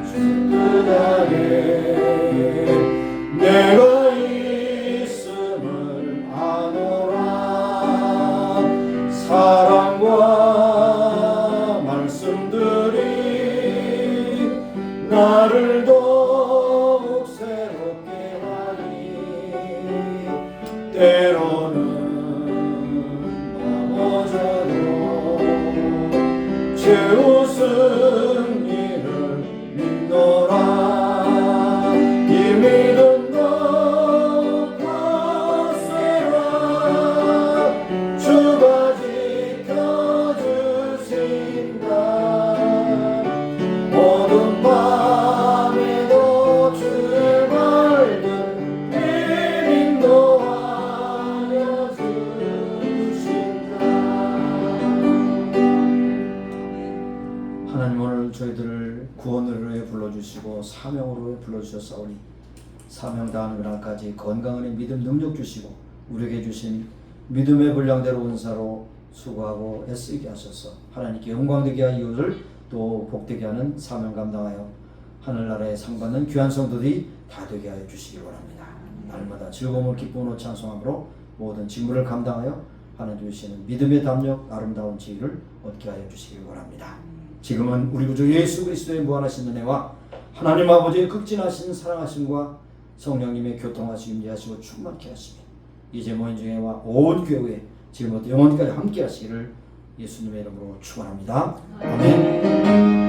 S2: 주 뜻 아래 내가 있음을 아노라. 사랑과 말씀들이 나를 더욱 새롭게 하니 때로는 넘어져도 채웃은 이를 믿노라. 이 믿음도 굳세라. 주가 지켜주신다. 어두운 밤에도 주의 밝은 빛 인도하여 주신다. 하나님 오늘 저희들을 구원으로 불러주시고 사명으로 불러주셨사오니 사명 다하는 그날까지 건강한 믿음 능력 주시고 우리에게 주신 믿음의 분량대로 은사로 수고하고 애쓰게 하셔서 하나님께 영광되게 하여 이웃을 또 복되게 하는 사명 감당하여 하늘나라에 상받는 귀한 성도들이 다 되게 하여 주시기 원합니다. 날마다 즐거움을 기쁨으로 찬송함으로 모든 직무를 감당하여 하나님 주시는 믿음의 담력 아름다운 지위를 얻게 하여 주시기 원합니다. 지금은 우리 구주 예수 그리스도의 무한하신 은혜와 하나님 아버지의 극진하신 사랑하심과 성령님의 교통하시고 임재하시고 충만케 하시며 이제 모인 중에와 온 교회에 지금부터 영원까지 함께 하시기를 예수님의 이름으로 축원합니다. 아멘.